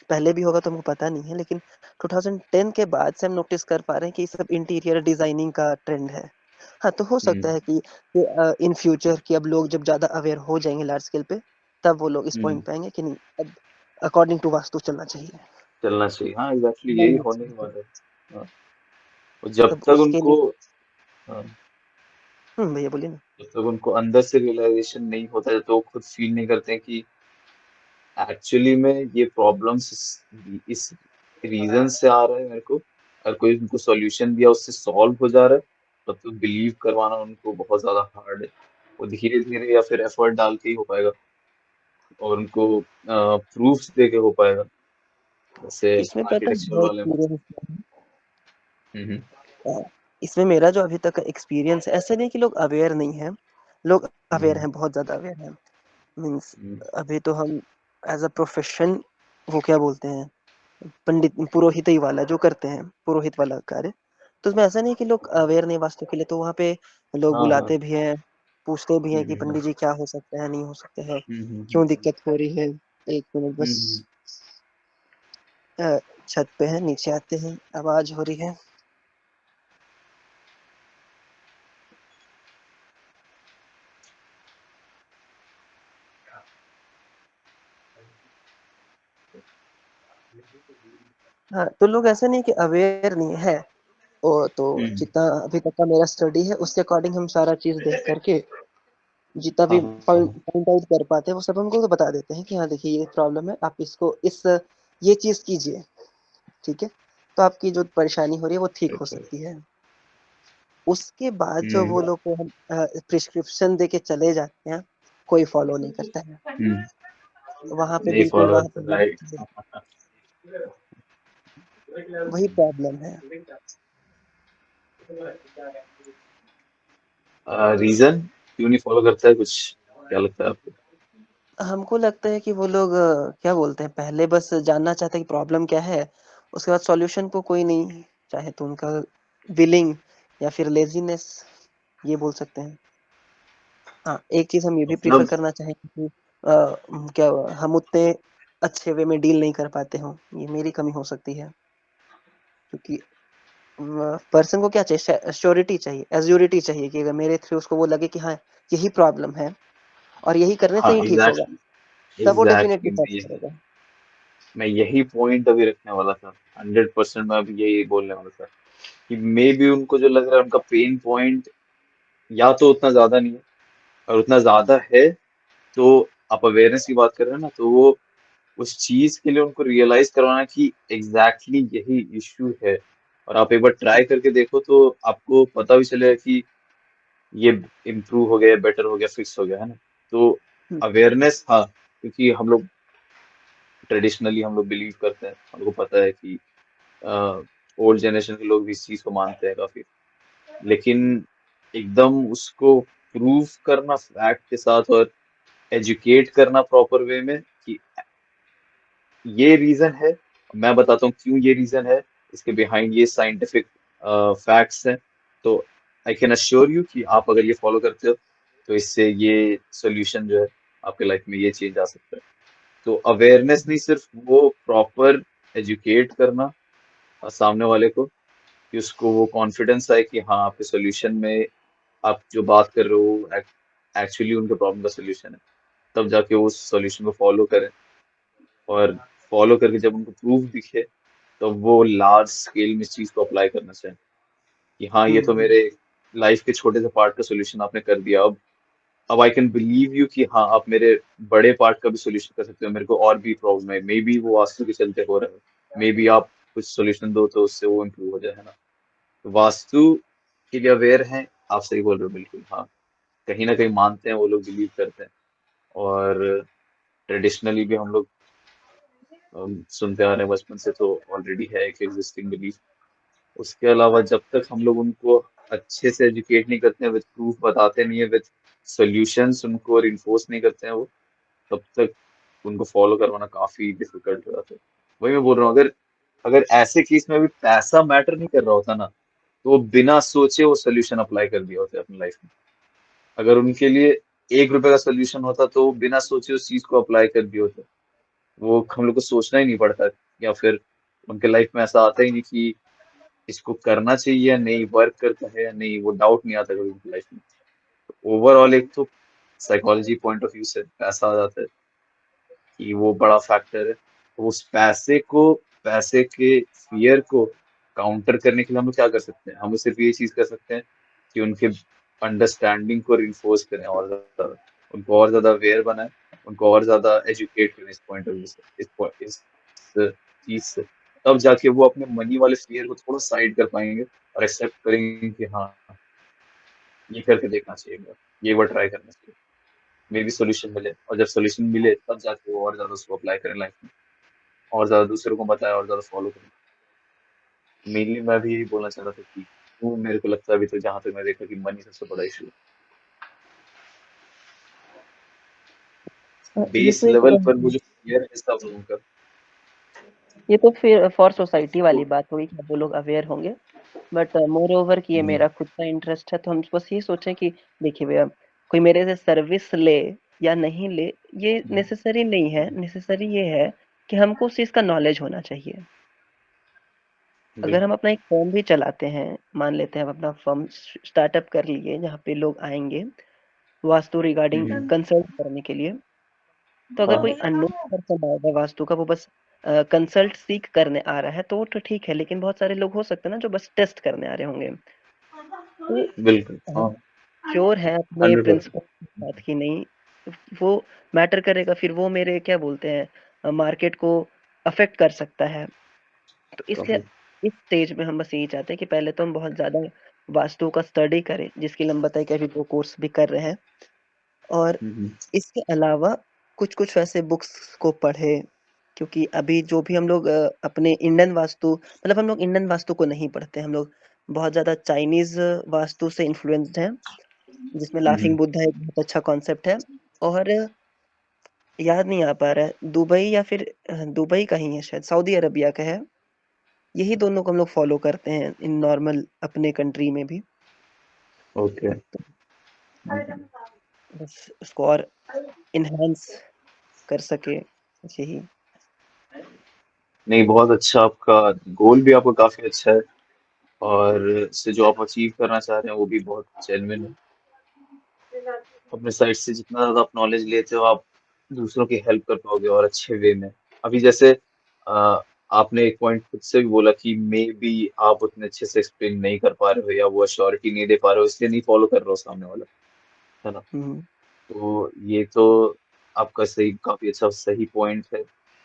पहले भी होगा तो हमको पता नहीं है, लेकिन 2010 के बाद से हम नोटिस कर पा रहे हैं कि ये सब इंटीरियर डिज़ाइनिंग का ट्रेंड है। हाँ, तो हो सकता है कि इन फ्यूचर कि अब लोग जब ज़्यादा अवेयर हो जाएँगे लार्ज स्केल पे, तब वो लोग इस
हम्म
पॉइंट पे आएँगे कि नहीं, अब अकॉर्डिंग टू वास्तु चलना चाहिए।
चलना चाहिए, हाँ एग्जैक्टली
मेरे
यही होने
हिसाब से।
वाला है। हाँ, और जब
तब
तक
उसके
उनको
लिए
हाँ,
भैया बोलिए ना।
जब तक उनको अंदर से रियलाइजेशन नहीं होता है, तो वो खुद फील नहीं करते हैं कि एक्चुअली में ये प्रॉब्लम्स इस रीजन से आ रहा है मेरे को, और कोई उनको सॉल्यूशन दिया उससे सॉल्व हो जा रहा है, तब तो बिलीव करवाना उनको बहुत ज्यादा हार्ड है। वो धीरे धीरे या फिर एफर्ट डाल के ही हो पाएगा, और उनको प्रूफ्स दे के हो पाएगा, जैसे
इसमें पता है
आर्किटेक्चर
मेरा
वाले में।
एक्सपीरियंस
हम्म
इसमें मेरा जो अभी तक का एक्सपीरियंस है, ऐसा नहीं कि लोग अवेयर नहीं हैं, लोग अवेयर
हम्म
हैं, बहुत ज़्यादा अवेयर हैं। मीन्स
हम्म
अभी तो हम एज अ प्रोफेशन, वो क्या बोलते हैं, पंडित पुरोहित ही वाला जो करते हैं, पुरोहित वाला कार्य, तो उसमें ऐसा नहीं कि लोग अवेयर नहीं वास्तु के लिए, तो वहाँ पे लोग
हाँ हाँ
बुलाते भी हैं, पूछते भी हैं कि
हम्म
पंडित जी क्या हो सकता है, नहीं हो सकता है, क्यों
हम्म
दिक्कत हो रही है। एक मिनट बस,
हम्म
छत पे है, नीचे आते हैं, आवाज हो रही है। हाँ, तो लोग ऐसा नहीं कि अवेयर नहीं है, वो तो
हम्म,
जितना अभी तक का मेरा स्टडी है उसके अकॉर्डिंग हम सारा चीज देख करके जितना भी
हाँ
पॉइंट
हाँ
पॉइंट आउट कर पाते हैं वो सब हमको तो बता देते हैं कि हाँ देखिए ये प्रॉब्लम है, आप इसको इस ये चीज कीजिए, ठीक है, तो आपकी जो परेशानी हो रही है वो ठीक हो
अच्छा,
सकती है। उसके बाद जो
हम्म
वो लोग को हम प्रिस्क्रिप्शन दे के चले जाते हैं, कोई फॉलो नहीं करता है।
हम्म
वहां पे
नहीं
बिल्कुल
फॉलो
वहां
करते, राइट।
पे वही प्रॉब्लम है।
रीजन क्यों नहीं फॉलो करता है कुछ, क्या लगता है आपको?
हमको लगता है कि वो लोग क्या बोलते हैं, पहले बस जानना चाहते हैं कि प्रॉब्लम क्या है, उसके बाद सॉल्यूशन को कोई नहीं, चाहे तो उनका विलिंग या फिर लेजीनेस, ये बोल सकते हैं। हाँ, एक चीज हम ये भी प्रीफर
मतलब
करना चाहेंगे कि क्या हम उतने अच्छे वे में डील नहीं कर पाते हों, ये मेरी कमी हो सकती है, क्योंकि पर्सन को क्या चाहिए, श्योरिटी चाहिए, एज्योरिटी चाहिए कि अगर मेरे थ्रू उसको वो लगे कि हाँ यही प्रॉब्लम है और यही करने से
हाँ
ही ठीक होगा,
एग्जैक्टली,
तब वो डेफिनेटली
एग्जैक्टली
फॉलो करेगा।
मैं यही पॉइंट अभी रखने वाला था, 100% मैं अभी यही बोलने वाला था कि मे बी उनको जो लग रहा है उनका पेन पॉइंट या तो उतना ज्यादा नहीं है, और उतना ज्यादा है तो आप अवेयरनेस की बात कर रहे हैं ना, तो वो उस चीज के लिए उनको रियलाइज करवाना कि एग्जैक्टली यही इश्यू है, और आप एक बार ट्राई करके देखो तो आपको पता भी चलेगा कि ये इम्प्रूव हो गया, बेटर हो गया, फिक्स हो गया, है ना। तो
हम्म,
अवेयरनेस, हाँ, क्योंकि हम लोग ट्रेडिशनली हम लोग बिलीव करते हैं, हमको पता है कि ओल्ड जनरेशन के लोग भी इस चीज को मानते हैं काफी, लेकिन एकदम उसको प्रूव करना फैक्ट के साथ, और एजुकेट करना प्रॉपर वे में कि ये रीजन है, मैं बताता हूँ क्यों ये रीजन है, इसके बिहाइंड ये साइंटिफिक फैक्ट्स हैं, तो आई कैन अश्योर यू कि आप अगर ये फॉलो करते हो तो इससे ये सोल्यूशन जो है आपके लाइफ में ये चेंज आ सकता है। तो अवेयरनेस नहीं, सिर्फ वो प्रॉपर एजुकेट करना सामने वाले को, कि उसको वो कॉन्फिडेंस आए कि हाँ आपके सोल्यूशन में आप जो बात कर रहे हो एक्चुअली उनके प्रॉब्लम का सोल्यूशन है, तब जाके वो उस सोल्यूशन को फॉलो करें, और फॉलो करके जब उनको प्रूफ दिखे तो वो लार्ज स्केल में इस चीज को अप्लाई करना चाहें कि हाँ ये तो
हम्म,
मेरे लाइफ के छोटे से पार्ट का सोल्यूशन आपने कर दिया, अब आई कैन बिलीव यू कि हाँ आप मेरे बड़े पार्ट का भी सोल्यूशन कर सकते हो, मेरे को और भी प्रॉब्लम है, मे बी वो वास्तु के चलते हो रहा है, मे बी आप कुछ सोल्यूशन दो तो उससे वो इम्प्रूव हो जाए, है ना। तो वास्तु के लिए अवेयर हैं, आप सही बोल रहे हो बिल्कुल, हाँ, कहीं ना कहीं मानते हैं वो लोग, बिलीव करते हैं, और ट्रेडिशनली भी हम लोग सुनते आ रहे हैं बचपन से, तो ऑलरेडी है एक एग्जिस्टिंग बिलीफ। उसके अलावा जब तक हम लोग उनको अच्छे से एजुकेट नहीं करते हैं, विद प्रूफ बताते नहीं है, विद सॉल्यूशंस उनको रिइंफोर्स नहीं करते हैं वो, तब तक उनको फॉलो करवाना काफी डिफिकल्ट हो जाता है। वही मैं बोल रहा हूँ, अगर अगर ऐसे केस में भी पैसा मैटर नहीं कर रहा होता ना, तो वो बिना सोचे वो सोल्यूशन अप्लाई कर दिया होता है अपनी लाइफ में। अगर उनके लिए 1 रुपए का सोल्यूशन होता तो वो बिना सोचे उस चीज को अप्लाई कर दिया होता। वो हम लोग को सोचना ही नहीं पड़ता, या फिर उनके लाइफ में ऐसा आता ही नहीं कि इसको करना चाहिए या नहीं, वर्क करता है या नहीं, वो डाउट नहीं आता कभी उनकी लाइफ में। ओवरऑल एक तो साइकोलॉजी पॉइंट ऑफ व्यू से पैसा आ जाता है कि वो बड़ा फैक्टर है। तो उस पैसे के फियर को काउंटर करने के लिए हम लोग क्या कर सकते हैं? हम लोग सिर्फ ये चीज कर सकते हैं कि उनके अंडरस्टैंडिंग को रिइंफोर्स करें और ज्यादा, उनको और ज्यादा अवेयर बनाएं, उनको और ज्यादा एजुकेट करें इस पॉइंट ऑफ व्यू से, इस चीज से। तब जाके वो अपने मनी वाले फियर को थोड़ा साइड कर पाएंगे और एक्सेप्ट करेंगे कि हाँ, ये करके देखना चाहिए, ये वो ट्राई करना चाहिए, मे भी सोल्यूशन मिले। और जब सोल्यूशन मिले तब जाके वो और ज्यादा उसको अप्लाई करें लाइफ में, और ज्यादा दूसरों को बताएं और ज्यादा फॉलो करें। मेनली मैं भी यही बोलना चाह रहा था कि वो मेरे को लगता है अभी तो जहां तक मैं देखा कि मनी सबसे बड़ा इशू है।
ये
बेस
तो एक
लेवल पर वो जो फियर है सब लोगों का।
ये तो फिर फॉर सोसाइटी वाली बात हुई कि वो लोग अवेयर होंगे। बट मोर ओवर कि ये
हम्म,
मेरा खुद का इंटरेस्ट है, तो हम बस ये सोचें कि देखिए भैया, कोई मेरे से सर्विस ले या नहीं ले, ये नेसेसरी नहीं है। नेसेसरी ये है कि हमको उस चीज का नॉलेज होना चाहिए। अगर हम अपना एक फर्म भी चलाते हैं, मान लेते हैं हम अपना फर्म स्टार्टअप कर लिए जहाँ पे लोग आएंगे वास्तु रिगार्डिंग कंसल्ट करने के लिए, तो अगर कोई अननोन पर्सन आएगा वास्तु का, वो बस कंसल्ट सीख करने आ रहा है, तो वो तो ठीक है। लेकिन बहुत सारे लोग हो सकते हैं ना जो बस टेस्ट करने आ रहे होंगे, तो
बिल्कुल, हाँ,
हम श्योर है अपने
100%।
प्रिंसिपल के साथ कि नहीं, वो मैटर करेगा। फिर वो मेरे क्या बोलते हैं, मार्केट को अफेक्ट कर सकता है। तो इसलिए इस स्टेज में हम बस यही चाहते हैं कि पहले तो हम बहुत ज्यादा वास्तु का स्टडी करें, जिसके लिए हम बताए कि अभी 2 कोर्स भी कर रहे हैं। और इसके अलावा कुछ कुछ वैसे बुक्स को पढ़े, क्योंकि अभी जो भी हम लोग अपने इंडियन वास्तु, मतलब हम लोग इंडियन वास्तु को नहीं पढ़ते, हम लोग बहुत ज्यादा चाइनीज वास्तु से इन्फ्लुएंस्ड हैं, जिसमें लाफिंग बुद्धा एक बहुत अच्छा कॉन्सेप्ट है। और याद नहीं आ पा रहा है, दुबई या फिर दुबई का ही है शायद, सऊदी अरबिया का है। यही दोनों को हम लोग फॉलो करते हैं इन नॉर्मल अपने कंट्री में भी।
ओके।
बस उसको और इनहेंस कर सके, बस यही।
नहीं, बहुत अच्छा, आपका गोल भी आपका काफी अच्छा है, और इससे जो आप अचीव करना चाह रहे हैं वो भी बहुत जेन्युइन है। अपने साइड से जितना ज्यादा आप नॉलेज लेते हो, आप दूसरों की हेल्प कर पाओगे और अच्छे वे में। अभी जैसे आपने एक पॉइंट खुद से भी बोला कि मे बी आप उतने अच्छे से एक्सप्लेन नहीं कर पा रहे हो, या वो अश्योरिटी नहीं दे पा रहे हो, इसलिए नहीं फॉलो कर रहे हो सामने वाला, है ना?
हम्म,
तो ये तो आपका सही, काफी अच्छा सही पॉइंट है।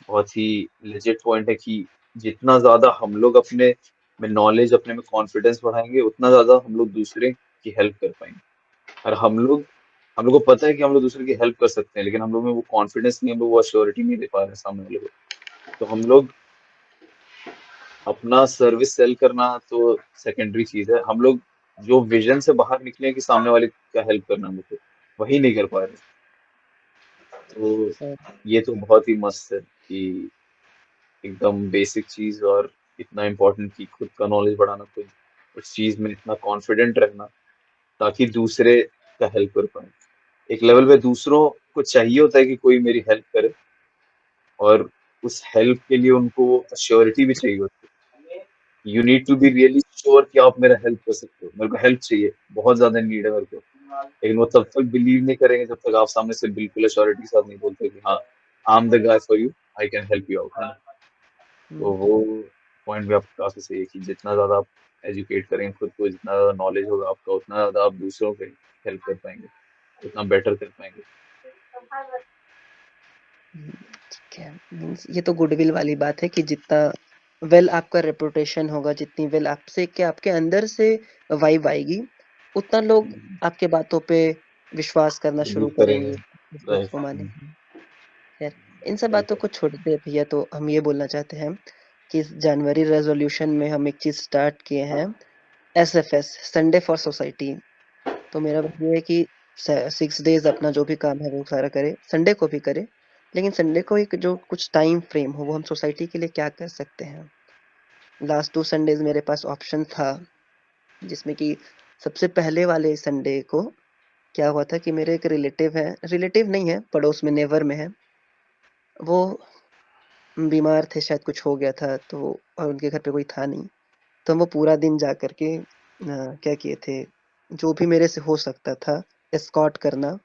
बहुत ही लेजिट पॉइंट है कि जितना ज्यादा हम लोग अपने में नॉलेज, अपने में कॉन्फिडेंस बढ़ाएंगे, उतना ज्यादा हम लोग दूसरे की हेल्प कर पाएंगे। और हम लोग को पता है कि हम लोग दूसरे की हेल्प कर सकते हैं, लेकिन हम लोग में वो कॉन्फिडेंस नहीं, हम लोग वो अश्योरिटी नहीं दे पा रहे हैं सामने वाले को। तो हम लोग अपना सर्विस सेल करना तो सेकेंडरी चीज है, हम लोग जो विजन से बाहर निकले हैं कि सामने वाले का हेल्प करना, हम लोग को वही नहीं कर पा रहे। तो
सर,
ये तो बहुत ही मस्त है कि एकदम बेसिक चीज, और इतना इम्पोर्टेंट कि खुद का नॉलेज बढ़ाना, खुद उस चीज में इतना कॉन्फिडेंट रहना ताकि दूसरे का हेल्प कर पाए। एक लेवल पे दूसरों को चाहिए होता है कि कोई मेरी हेल्प करे, और उस हेल्प के लिए उनको अश्योरिटी भी चाहिए होती है। You need to be really sure कि आप मेरा हेल्प कर सकते हो, मेरे को हेल्प चाहिए, बहुत ज्यादा नीड है मेरे को। लेकिन वो तब तक बिलीव नहीं करेंगे जब तक आप सामने से बिल्कुल अश्योरिटी के साथ नहीं बोलते कि हाँ, I am the guy for you, I can help you out. तो वो पॉइंट भी आपका काफी सही है कि जितना ज्यादा आप एजुकेट करेंगे खुद को, जितना ज्यादा नॉलेज होगा आपका, उतना ज्यादा आप दूसरों को हेल्प कर पाएंगे, उतना बेटर कर पाएंगे।
ठीक है। मीन्स ये तो गुडविल वाली बात है कि जितना वेल आपका रेपुटेशन होगा, जितनी वेल आपसे के आपके अंदर से वाइब आएगी, उतना लोग आपके बातों पे विश्वास करना शुरू
बिलीव
करेंगे,
करेंगे।
उस बात
राइट।
को मानेंगे। खैर, इन सब बातों को छोड़ दे भैया, तो हम ये बोलना चाहते हैं कि इस जनवरी रेजोल्यूशन में हम एक चीज स्टार्ट किए हैं, SFS, संडे फॉर सोसाइटी। तो मेरा बस ये है कि 6 डेज अपना जो भी काम है वो सारा करे, संडे को भी करे। लेकिन संडे को एक जो कुछ टाइम फ्रेम हो, वो हम सोसाइटी के लिए क्या कर सकते हैं। लास्ट 2 संडेज मेरे पास ऑप्शन था जिसमें कि सबसे पहले वाले संडे को क्या हुआ था कि मेरे एक रिलेटिव है, रिलेटिव नहीं है, पड़ोस में नेबर में है, वो बीमार थे, शायद कुछ हो गया था तो, और उनके घर पे कोई था नहीं, तो हम वो पूरा दिन जा करके क्या किए थे, जो भी मेरे से हो सकता था एस्कॉर्ट करना,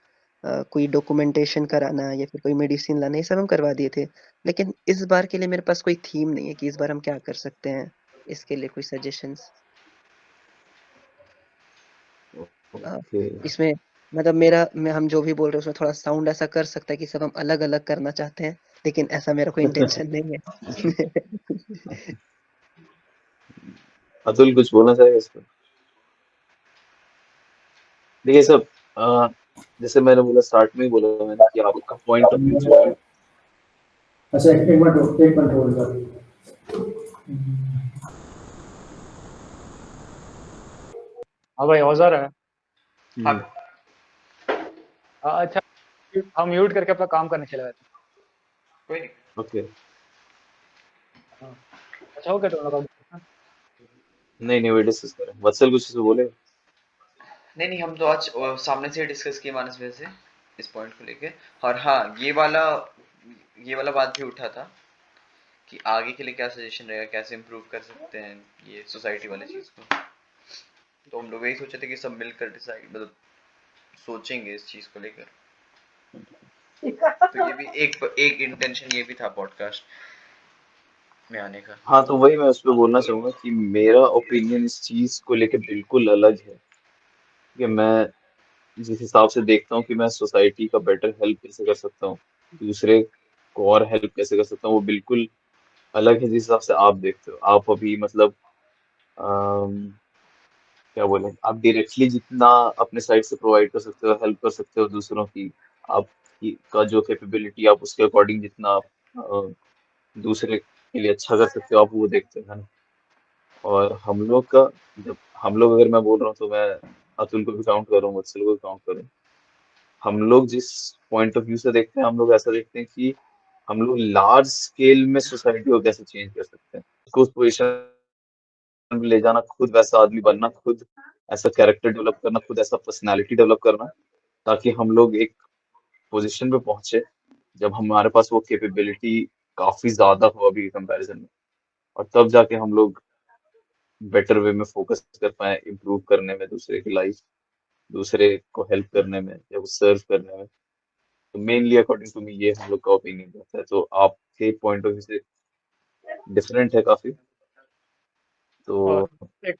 कोई डॉक्यूमेंटेशन कराना या फिर कोई मेडिसिन लाना, ये सब हम करवा दिए थे। लेकिन इस बार के लिए मेरे पास कोई थीम नहीं है कि इस बार हम क्या कर सकते हैं, इसके लिए कोई सजेशंस?
ओके।
इसमें मतलब हम जो भी बोल रहे हैं उसमें थोड़ा साउंड ऐसा कर सकता है कि सब हम अलग अलग करना चाहते हैं, लेकिन ऐसा मेरा कोई इंटेंशन नहीं है।
अतुल कुछ बोलना चाहेगा इस पर? देखिए सब, अ, जैसे मैंने बोला, स्टार्ट में ही बोला मैंने कि आपका पॉइंट ऑफ व्यू जो है,
अच्छा एक मिनट, एक मिनट होल्ड कर।
हाँ भाई, आवाज आ रहा है?
हाँ
अच्छा, हम म्यूट करके अपना काम करने चले गए थे।
कोई नहीं।
ओके।
हाँ, अच्छा हो गया तुम लोग का?
नहीं नहीं, वेट डिस्कस करें, वत्सल कुछ इसे बोले।
नहीं नहीं, हम तो आज सामने से डिस्कस किए मानस भैया से इस पॉइंट को लेके। और हाँ, ये वाला बात भी उठा था कि आगे के लिए क्या सजेशन रहेगा, कैसे इम्प्रूव कर सकते हैं ये सोसाइटी वाली चीज को। तो हम लोग यही सोचे थे कि सब मिलकर डिसाइड, मतलब सोचेंगे इस चीज को लेकर। तो ये भी एक इंटेंशन ये भी था पॉडकास्ट में आने का।
हाँ, तो वही मैं उस पर बोलना चाहूंगा कि मेरा ओपिनियन इस चीज को लेके बिल्कुल अलग है, कि मैं जिस हिसाब से देखता हूँ कि मैं सोसाइटी का बेटर हेल्प कैसे कर सकता हूँ, दूसरे को और हेल्प कैसे कर सकता हूँ, वो बिल्कुल अलग है जिस हिसाब से आप देखते हो। आप अभी मतलब अम, क्या बोले, आप डायरेक्टली जितना अपने साइड से प्रोवाइड कर सकते हो, हेल्प कर सकते हो दूसरों की, आपकी का जो कैपेबिलिटी, आप उसके अकॉर्डिंग जितना आप दूसरे के लिए अच्छा कर सकते हो, आप वो देखते हो, है ना। और हम लोग का, जब हम लोग, अगर मैं बोल रहा हूँ तो मैं अतुल को भी काउंट करूँ, वत्सल को भी काउंट करूँ, हम लोग जिस पॉइंट ऑफ व्यू से देखते हैं, हम लोग ऐसा देखते हैं कि हम लोग लार्ज स्केल में सोसाइटी को कैसे चेंज कर सकते हैं, उसको उस पोजिशन में ले जाना, खुद वैसा आदमी बनना, खुद ऐसा कैरेक्टर डेवलप करना, खुद ऐसा पर्सनालिटी डेवलप करना, ताकि हम लोग एक पोजीशन पे पहुंचे जब हमारे पास वो कैपेबिलिटी काफी ज्यादा हो अभी कंपैरिजन में, और तब जाके हम लोग बेटर वे में फोकस कर पाए इम्प्रूव करने में, दूसरे की लाइफ, दूसरे को हेल्प करने में या वो सर्व करने में। तो मेनली अकॉर्डिंग टू मी ये हम लोग का ओपिनियन रहता है। तो आपके पॉइंट ऑफ व्यू से डिफरेंट है काफी। तो
और एक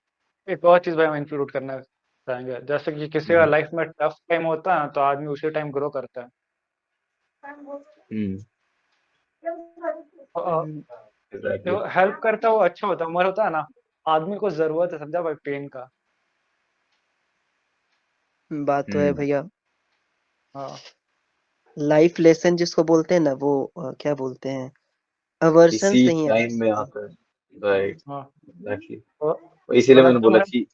एक और चीज भाई हम इंक्लूड करना चाहेंगे, जैसे कि किसी का
हम्म
लाइफ में टफ टाइम होता है तो आदमी उसी टाइम ग्रो करता है।
हम्म
और
एग्जैक्टली।
जो हेल्प करता है वो अच्छा होता है, मगर होता है ना, आदमी को जरूरत है, समझा भाई, पेन का।
बात तो है
हम्म
भैया,
हाँ
लाइफ लेसन जिसको बोलते हैं ना, वो क्या बोलते हैं, अवर्सन
इसी
से ही
टाइम में
आता है।
आता है, राइट,
हाँ।
एग्जैक्टली।
और
इसीलिए
और
मैंने
एकदम
बोला
हेल्प।
कि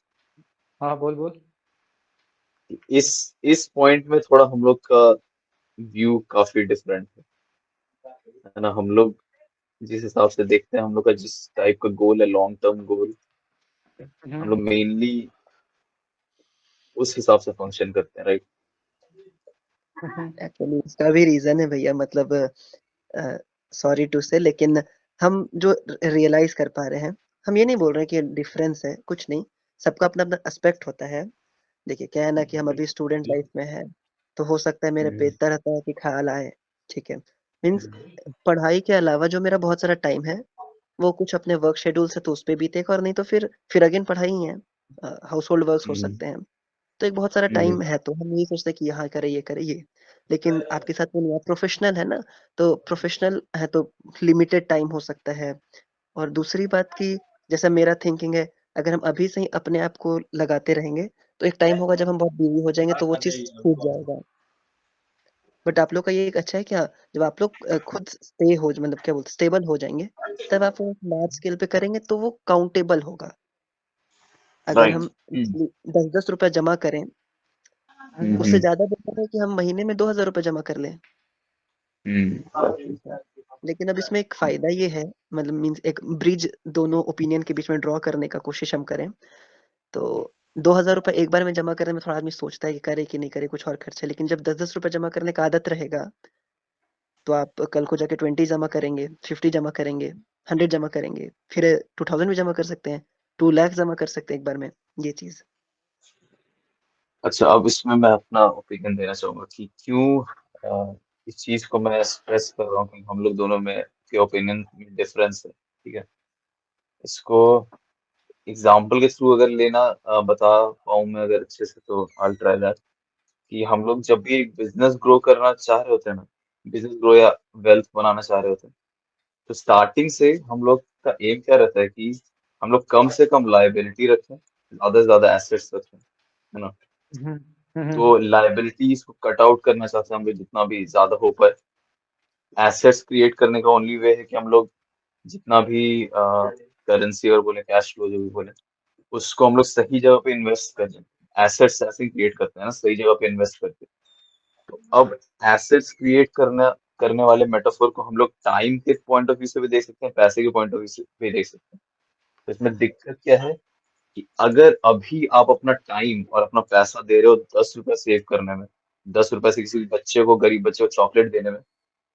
हाँ, बोल बोल।
इस पॉइंट में थोड़ा हम लोग का व्यू काफी डिफरेंट है ना। हम लोग जिस हिसाब से देखते हैं, हम लोग का जिस टाइप का गोल है, लॉन्ग टर्म गोल, हम लोग मेनली उस हिसाब से फंक्शन करते हैं, राइट।
एक्चुअली इसका भी रीजन है भैया, मतलब सॉरी टू से, लेकिन हम जो रियलाइज कर पा रहे हैं, हम ये नहीं बोल रहे हैं कि डिफरेंस है, कुछ नहीं, सबका अपना अपना एस्पेक्ट होता है। देखिए क्या है ना कि हम अभी स्टूडेंट लाइफ में है, तो हो सकता है मेरे पे
हम्म
तरह तरह के ख्याल आए, ठीक है, मीन्स पढ़ाई के अलावा जो मेरा बहुत सारा टाइम है, वो कुछ अपने वर्क शेड्यूल से तो उस पे बीतेगा, और नहीं तो फिर अगेन पढ़ाई ही है, हाउस होल्ड वर्क्स हो
हम्म
सकते हैं, तो एक बहुत सारा
हम्म
टाइम है, तो हम यही सोचते हैं कि यहाँ करे ये करे ये, लेकिन आपके साथ वो नहीं है, प्रोफेशनल है ना, तो प्रोफेशनल है तो लिमिटेड टाइम हो सकता है। और दूसरी बात की, जैसा मेरा थिंकिंग है, अगर हम अभी से ही अपने आप को लगाते रहेंगे, तो एक टाइम होगा जब हम बहुत बिजी हो जाएंगे तो वो चीज छूट जाएगा। बट आप लोग का ये एक अच्छा है क्या, जब आप लोग खुद स्टे हो, मतलब क्या बोलते, स्टेबल हो जाएंगे, तब आप वो लार्ज स्केल पे करेंगे तो वो काउंटेबल होगा। अगर
राइट।
हम 10-10 रुपया जमा करें, उससे
हम्म
ज्यादा बेटर है कि हम महीने में 2,000 रुपये जमा कर लें।
हम्म
लेकिन अब इसमें एक फायदा ये है, मतलब मीन्स एक ब्रिज दोनों ओपिनियन के बीच में ड्रॉ करने का कोशिश हम करें, तो 2000 रुपये एक बार में जमा करने में थोड़ा आदमी सोचता है कि करे कि नहीं करे, कुछ और खर्च है। लेकिन जब 10-10 रुपये जमा करने का आदत रहेगा, तो आप कल को जाके 20 जमा करेंगे, 50 जमा करेंगे, 100 जमा करेंगे, फिर 2000 भी जमा कर सकते हैं, 2 लाख जमा कर सकते हैं एक बार में, ये चीज़।
अच्छा, अब इसमें मैं अपना ओपिनियन देना चाहूंगा कि क्यों इस चीज को मैं स्ट्रेस कर रहा हूँ कि हम लोग दोनों में के ओपिनियन में डिफरेंस है। ठीक है, इसको एग्जाम्पल के थ्रू अगर लेना बता पाऊँ मैं अगर अच्छे से, तो आई ट्राई दैट। कि हम लोग जब भी एक बिजनेस ग्रो करना चाह रहे होते हैं ना, बिजनेस ग्रो या वेल्थ बनाना चाह रहे होते हैं, तो स्टार्टिंग से हम लोग का एम क्या रहता है कि हम लोग कम से कम लायबिलिटी रखें, ज्यादा से ज्यादा एसेट्स रखें, है ना।
हम्म, हम्म,
तो लायबिलिटीज को कट आउट करना चाहते हैं हम लोग जितना भी ज्यादा हो पाए। एसेट्स क्रिएट करने का ओनली वे है कि हम लोग जितना भी करेंसी और बोले कैश फ्लो जो भी बोले, उसको हम लोग सही जगह पे इन्वेस्ट कर दें। एसेट्स ऐसे क्रिएट करते हैं ना, सही जगह पे इन्वेस्ट करके। तो अब एसेट्स क्रिएट करना करने वाले मेटाफोर को हम लोग टाइम के पॉइंट ऑफ व्यू से भी देख सकते हैं, पैसे के पॉइंट ऑफ व्यू से भी देख सकते हैं। तो इसमें दिक्कत क्या है कि अगर अभी आप अपना टाइम और अपना पैसा दे रहे हो 10 रुपए सेव करने में, 10 रुपए से किसी बच्चे को, गरीब बच्चे को चॉकलेट देने में,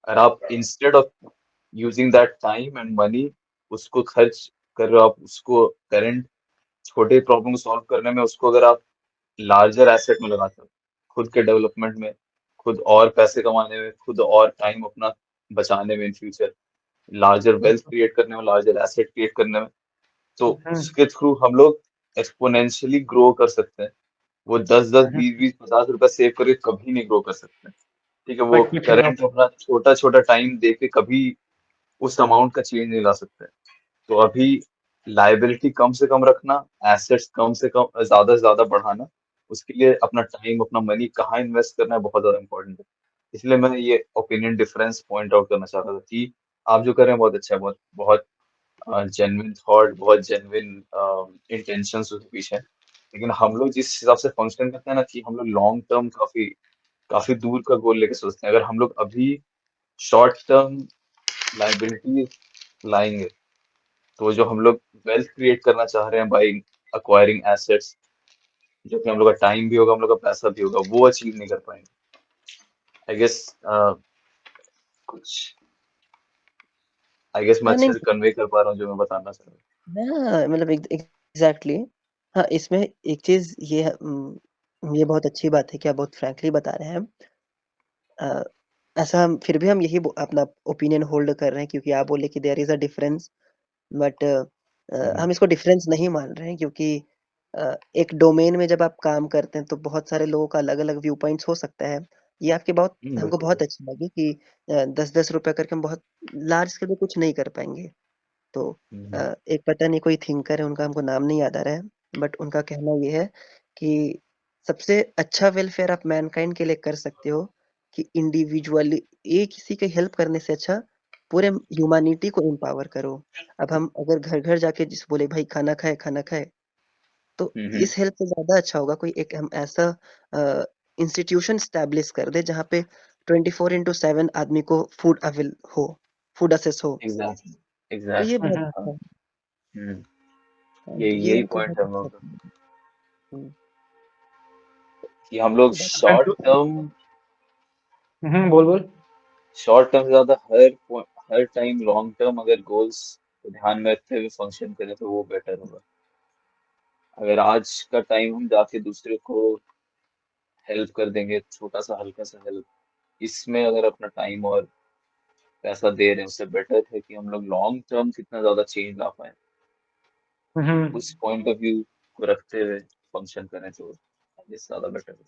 और आप instead of using that time and money उसको खर्च कर रहे हो, आप उसको करंट छोटे प्रॉब्लम को सॉल्व करने में, उसको अगर आप लार्जर एसेट में लगाते हो, खुद के डेवलपमेंट में, खुद और पैसे कमाने में, खुद और टाइम अपना बचाने में in future, larger wealth create करने में, लार्जर एसेट क्रिएट करने में, तो उसके थ्रू हम लोग एक्सपोनेंशियली ग्रो कर सकते हैं। वो 10-10, 20-20, 50 रुपए सेव करके कभी नहीं ग्रो कर सकते। ठीक है, वो
Like mixing up.
करंट अपना छोटा छोटा टाइम दे के कभी उस अमाउंट का चेंज नहीं ला सकते। तो अभी लायबिलिटी कम से कम रखना, एसेट्स कम से कम ज्यादा से ज्यादा बढ़ाना, उसके लिए अपना टाइम अपना मनी कहाँ इन्वेस्ट करना है बहुत ज्यादा इंपॉर्टेंट है। इसलिए मैं ये ओपिनियन डिफरेंस पॉइंट आउट करना चाहता था कि आप जो कर रहे हैं बहुत अच्छा है, बहुत बहुत जेन्युइन थॉट, बहुत जेन्युइन इंटेंशंस उसके पीछे है। लेकिन हम लोग जिस हिसाब से फंक्शन करते हैं ना, कि हम लोग लॉन्ग टर्म काफी काफी दूर का गोल लेके सोचते हैं। अगर हम लोग अभी शॉर्ट टर्म लाइबिलिटी लाएंगे, तो जो हम लोग वेल्थ क्रिएट करना चाह रहे हैं बाई अक्वायरिंग एसेट्स, जो कि हम लोग का टाइम भी होगा, हम लोग का पैसा भी होगा, वो अचीव नहीं कर पाएंगे। आई गेस कुछ आई गेस मैं
हाँ,
अच्छे
नहीं,
से कन्वे कर पा रहा हूँ जो मैं बताना चाह रहा
हाँ, मतलब एग्जैक्टली। हाँ, इसमें एक चीज ये है, ये बहुत अच्छी बात है कि आप बहुत फ्रैंकली बता रहे हैं। अ, ऐसा हम फिर भी हम यही अपना ओपिनियन होल्ड कर रहे हैं, क्योंकि आप बोले कि there is a difference. But
हूँ।
हम इसको डिफरेंस नहीं मान रहे हैं, क्योंकि एक डोमेन में जब आप काम करते हैं तो बहुत सारे लोगों का अलग अलग व्यू पॉइंट्स हो सकता है। ये आपके बहुत हमको
बिल्कुल।
बहुत अच्छी लगी कि 10-10 रुपए करके हम बहुत लार्ज स्केल पे कुछ नहीं कर पाएंगे। तो
हम्म,
एक पता नहीं कोई थिंकर है, उनका हमको नाम नहीं याद आ रहा है, बट उनका कहना ये है कि सबसे अच्छा वेलफेयर आप मैनकाइंड के लिए कर सकते हो कि इंडिविजुअली एक किसी की हेल्प करने से अच्छा पूरे ह्यूमैनिटी को एम्पावर करो। अब हम अगर घर घर जाके जिस बोले भाई खाना खाए खाना खाए, तो
हम्म,
इस हेल्प से ज्यादा अच्छा होगा कोई एक हम ऐसा इंस्टीट्यूशन स्टैब्लिश कर दे जहाँ पे 24/7 आदमी को फूड अवेल हो, फूड असेस हो।
एग्जैक्टली
तो ये
एग्जैक्टली।
बहुत
हाँ।
अच्छा है।
हम्म,
हाँ,
ये
तो ये
यही
हमको
पॉइंट
बहुत
है हम
अच्छा
लोग का,
लगा। हुँ,
कि हम लोग
ये बात
बोल बोल।
शॉर्ट टर्म से ज्यादा हर टाइम लॉन्ग टर्म अगर गोल्स को ध्यान में रखते हुए फंक्शन करें तो वो बेटर होगा। अगर आज का टाइम हम जाके दूसरे को हेल्प कर देंगे, छोटा सा हल्का सा हेल्प, इसमें अगर अपना टाइम और पैसा दे रहे हैं, उससे बेटर है कि हम लोग लॉन्ग टर्म कितना ज्यादा चेंज ला पाए,
हम्म,
उस पॉइंट ऑफ व्यू को रखते हुए फंक्शन करें तो ये ज्यादा बेटर है।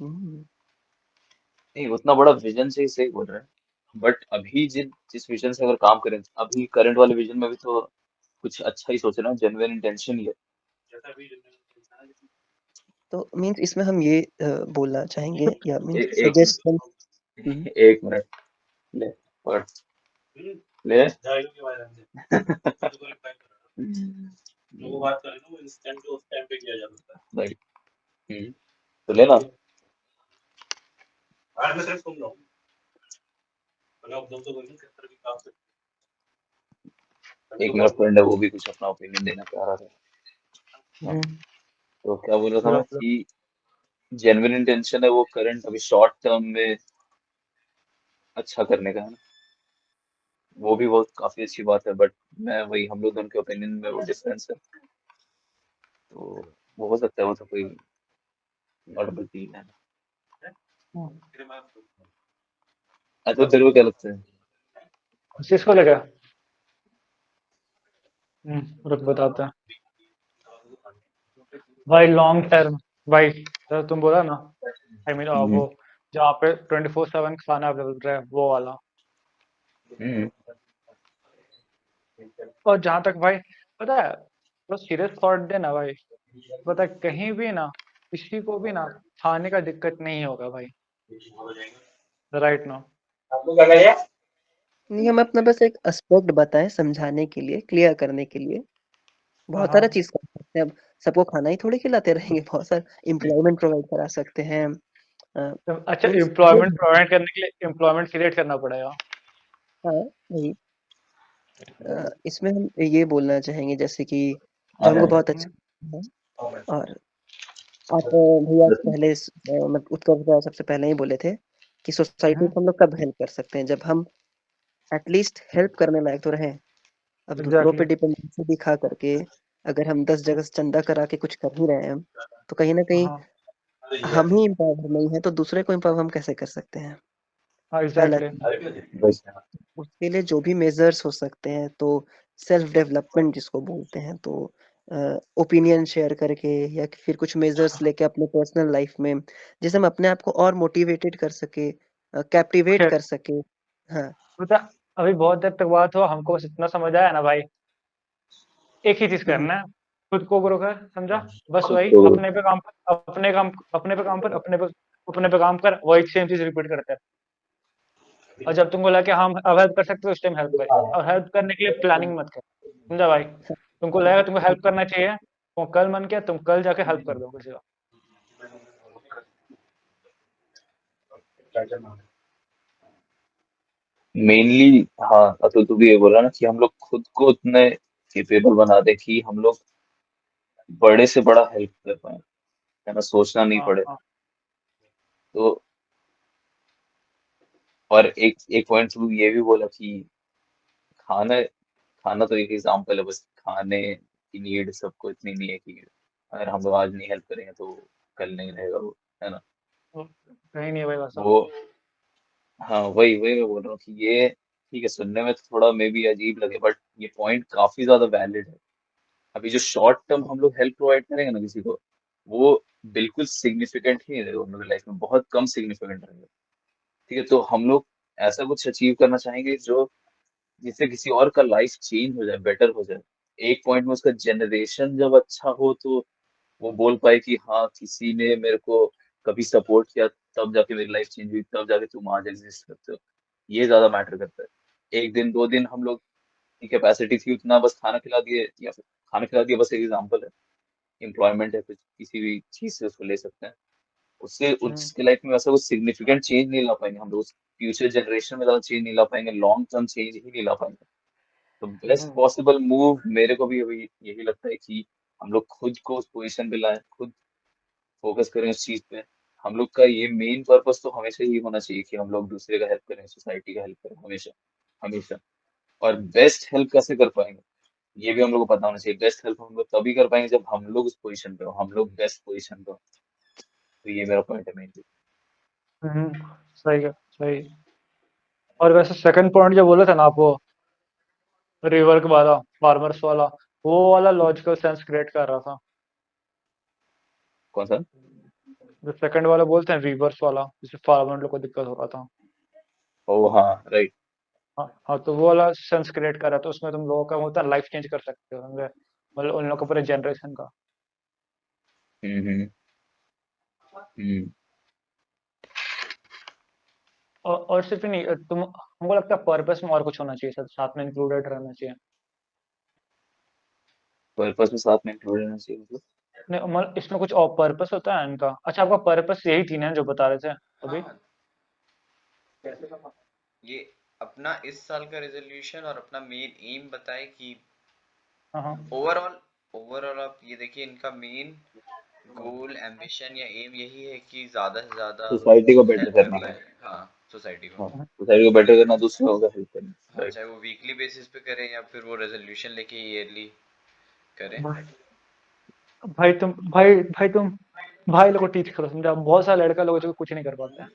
हुँ,
नहीं, उतना बड़ा विजन से ही सही बोल रहे हैं, बट अभी जिस विजन से अगर काम करें, अभी करंट वाले विजन में भी तो कुछ अच्छा ही सोच रहे हैं, जेन्युइन इंटेंशन ही है।
तो मीन्स इसमें हम ये बोलना चाहेंगे या मीन्स
एक
सजेशन। हुँ,
एक मिनट, ले पकड़ ले। राइट। तो लेना। एक मेरा फ्रेंड है वो भी कुछ अपना ओपिनियन देना चाह रहा था। हाँ,
हम्म,
तो क्या बोल रहा था
बोलो
मैं
बोलो।
कि जेन्युइन इंटेंशन है वो करंट अभी शॉर्ट टर्म में अच्छा करने का है ना, वो भी बहुत काफी अच्छी बात है, बट मैं वही हम लोग दोनों के ओपिनियन में वो डिफरेंस है, तो वो हो सकता है वो तो कोई नॉट बिग डील है।
हम्म,
अच्छा तेरे को क्या लगता है?
इस चीज को लेकर रुक बताते हैं भाई। लॉन्ग टर्म भाई, जैसे तुम बोला ना, आई मीन
हम्म
वो जहाँ पे 24/7 खाना अवेलेबल रहे वो वाला।
हम्म
और जहाँ तक भाई पता है, तो सीरियस थॉट देना भाई, पता है कहीं भी ना किसी को भी ना खाने का दिक्कत नहीं होगा भाई, राइट नो।
आपको क्या करिए?
नहीं, हम अपना बस एक एस्पेक्ट बताएं समझाने के लिए, क्लियर करने के लिए। बहुत सारा
हाँ
चीज कर सकते हैं। अब सबको खाना ही थोड़ी खिलाते रहेंगे, बहुत सारा एम्प्लॉयमेंट प्रोवाइड करा सकते हैं।
अच्छा,
तो
एम्प्लॉयमेंट प्रोवाइड करने के लिए एम्प्लॉयमेंट क्रिएट करना पड़ेगा।
हाँ वही, इसमें हम ये बोलना चाहेंगे जैसे कि जो
हाँ
हमको
हाँ
बहुत अच्छा लगता है। और आप भैया पहले मतलब उत्तर सबसे पहले ही बोले थे कि सोसाइटी को हम लोग कब हेल्प कर सकते हैं, जब हम एटलीस्ट हेल्प करने लायक तो रहें। अब दूसरों पे
एग्जैक्टली।
डिपेंडेंसी दिखा करके अगर हम 10 जगह से चंदा करा के कुछ कर ही रहे हैं, तो कहीं ना कहीं
हाँ
हम ही इम्पावर नहीं है तो दूसरे को इम्पावर हम कैसे कर सकते हैं?
हाँ
पहला
एग्जैक्टली।
बस
उसके लिए जो भी मेजर्स हो सकते हैं, तो सेल्फ डेवलपमेंट जिसको बोलते हैं, तो ओपिनियन शेयर करके या फिर कुछ मेजर्स लेके अपने पर्सनल लाइफ में, जिससे हम अपने आप को और मोटिवेटेड कर सके, कैप्टिवेट कर सके। हाँ
पता, अभी बहुत देर तक बात हो, हमको बस इतना समझ आया ना भाई, एक ही चीज
हम्म,
करना है, खुद को ग्रो कर, समझा? बस
खुद
वही
को
अपने पे काम कर, अपने पे काम कर, वही सेम चीज रिपीट करते हैं। और जब तुमको लगे हम अब हेल्प कर सकते हो, उस टाइम हेल्प कर। और हेल्प करने के लिए प्लानिंग मत कर, समझा भाई? तुमको लगेगा तुमको हेल्प करना चाहिए, तुम कल मन किया, तुम कल जाके हेल्प कर दो किसी का।
मेनली हाँ, अतुल तू भी ये बोला ना कि हम लोग खुद को उतने केपेबल बना दे कि हम लोग बड़े से बड़ा हेल्प कर पाए, है ना, सोचना नहीं
हाँ
पड़े।
हाँ
तो और एक एक पॉइंट तू ये भी बोला कि खाना खाना तो एक एग्जाम्पल है, बस खाने की नीड सबको इतनी नहीं है कि अगर हम लोग आज नहीं हेल्प करेंगे तो कल नहीं रहेगा वो, है ना।
तो कहीं नहीं है भाई वैसा।
वो हाँ, वही वही मैं बोल रहा हूँ कि ये ठीक है, सुनने में तो थोड़ा मे बी अजीब लगे, बट ये पॉइंट काफी ज्यादा वैलिड है। अभी जो शॉर्ट टर्म हम लोग हेल्प प्रोवाइड करेंगे ना किसी को, वो बिल्कुल सिग्निफिकेंट ही नहीं रहेगा उन लोगों की लाइफ में, बहुत कम सिग्निफिकेंट रहेगा। ठीक है, तो हम लोग ऐसा कुछ अचीव करना चाहेंगे जो जिससे किसी और का लाइफ चेंज हो जाए, बेटर हो जाए। एक पॉइंट में उसका जनरेशन जब अच्छा हो तो वो बोल पाए कि हाँ, किसी ने मेरे को कभी सपोर्ट किया, तब जाके मेरी लाइफ चेंज हुई, तब जाके तुम आज एग्जिस्ट करते हो। ये ज्यादा मैटर करता है। एक दिन दो दिन हम लोग की कैपेसिटी थी उतना, बस खाना खिला दिए या फिर खाना खिला दिया, बस एक एग्जाम्पल है, एम्प्लॉयमेंट है, कुछ किसी भी चीज से उसको ले सकते हैं। उससे
हम्म
उसके लाइफ में वैसा कुछ सिग्निफिकेंट चेंज नहीं ला पाएंगे हम लोग, फ्यूचर जनरेशन में ज्यादा चेंज नहीं ला पाएंगे, लॉन्ग टर्म चेंज ही नहीं ला पाएंगे। तो बेस्ट
हम्म
पॉसिबल मूव मेरे को भी अभी यही लगता है कि हम लोग खुद को उस पोजीशन पे लाएं, खुद फोकस करें उस चीज पे। हम लोग का ये मेन पर्पस तो हमेशा ही होना चाहिए कि हम लोग दूसरे का हेल्प करें, सोसाइटी का हेल्प करें, हमेशा हमेशा। और बेस्ट हेल्प कैसे कर पाएंगे ये भी हम लोग को पता होना चाहिए। बेस्ट हेल्प हम लोग तभी कर पाएंगे जब हम लोग उस पोजीशन पे हो, हम लोग बेस्ट पोजीशन पे हो। तो ये मेरा पॉइंट है मेन।
सही है, सही। और वैसे सेकंड पॉइंट जो बोला था ना आप, वो रिवर के वाला, फार्मर्स वाला, वो वाला लॉजिकल सेंस क्रिएट कर रहा था।
कौन सा?
जो सेकंड वाला बोलते हैं रिवर्स वाला, जिससे फार्मर लोग को दिक्कत हो रहा था।
ओ हाँ, राइट।
हाँ हाँ, तो वो वाला सेंस क्रिएट कर रहा था, उसमें तुम लोगों का होता है लाइफ चेंज कर सकते हो, समझे? मतलब उन लोगों का पूरे जनरेशन का।
हम्म। हम्म।
और सिर्फ ही नहीं, तुम हमको लगता है पर्पस में और कुछ होना चाहिए, साथ साथ में इंक्लूडेड रहना चाहिए।
पर्पस में साथ में इंक्लूड रहना चाहिए मतलब?
नहीं मतलब इसमें कुछ और पर्पस होता है इनका? अच्छा, आपका पर्पस यही थी ना जो बता रहे थे अभी?
ये अपना इस साल का रेजोल्यूशन और अपना मेन एम बताए कि
हाँ
ओवरऑल आप ये देखिए, इनका मेन गोल, एम्बिशन या एम यही है कि ज्यादा से ज्यादा
सोसाइटी को बेटर
हेल्प
करना
करना
है।
है। हाँ, सोसाइटी को।
हाँ, सोसाइटी को बेटर करना, दूसरों का हेल्प करना।
हाँ,
राइट।
चाहे वो वीकली बेसिस पे करें या फिर वो रेजोल्यूशन लेके ईयरली करें।
भाई भाई तुम भाई लोग को टीच करो, समझा। बहुत सारे लड़का लोग जो कुछ नहीं कर पाते हैं,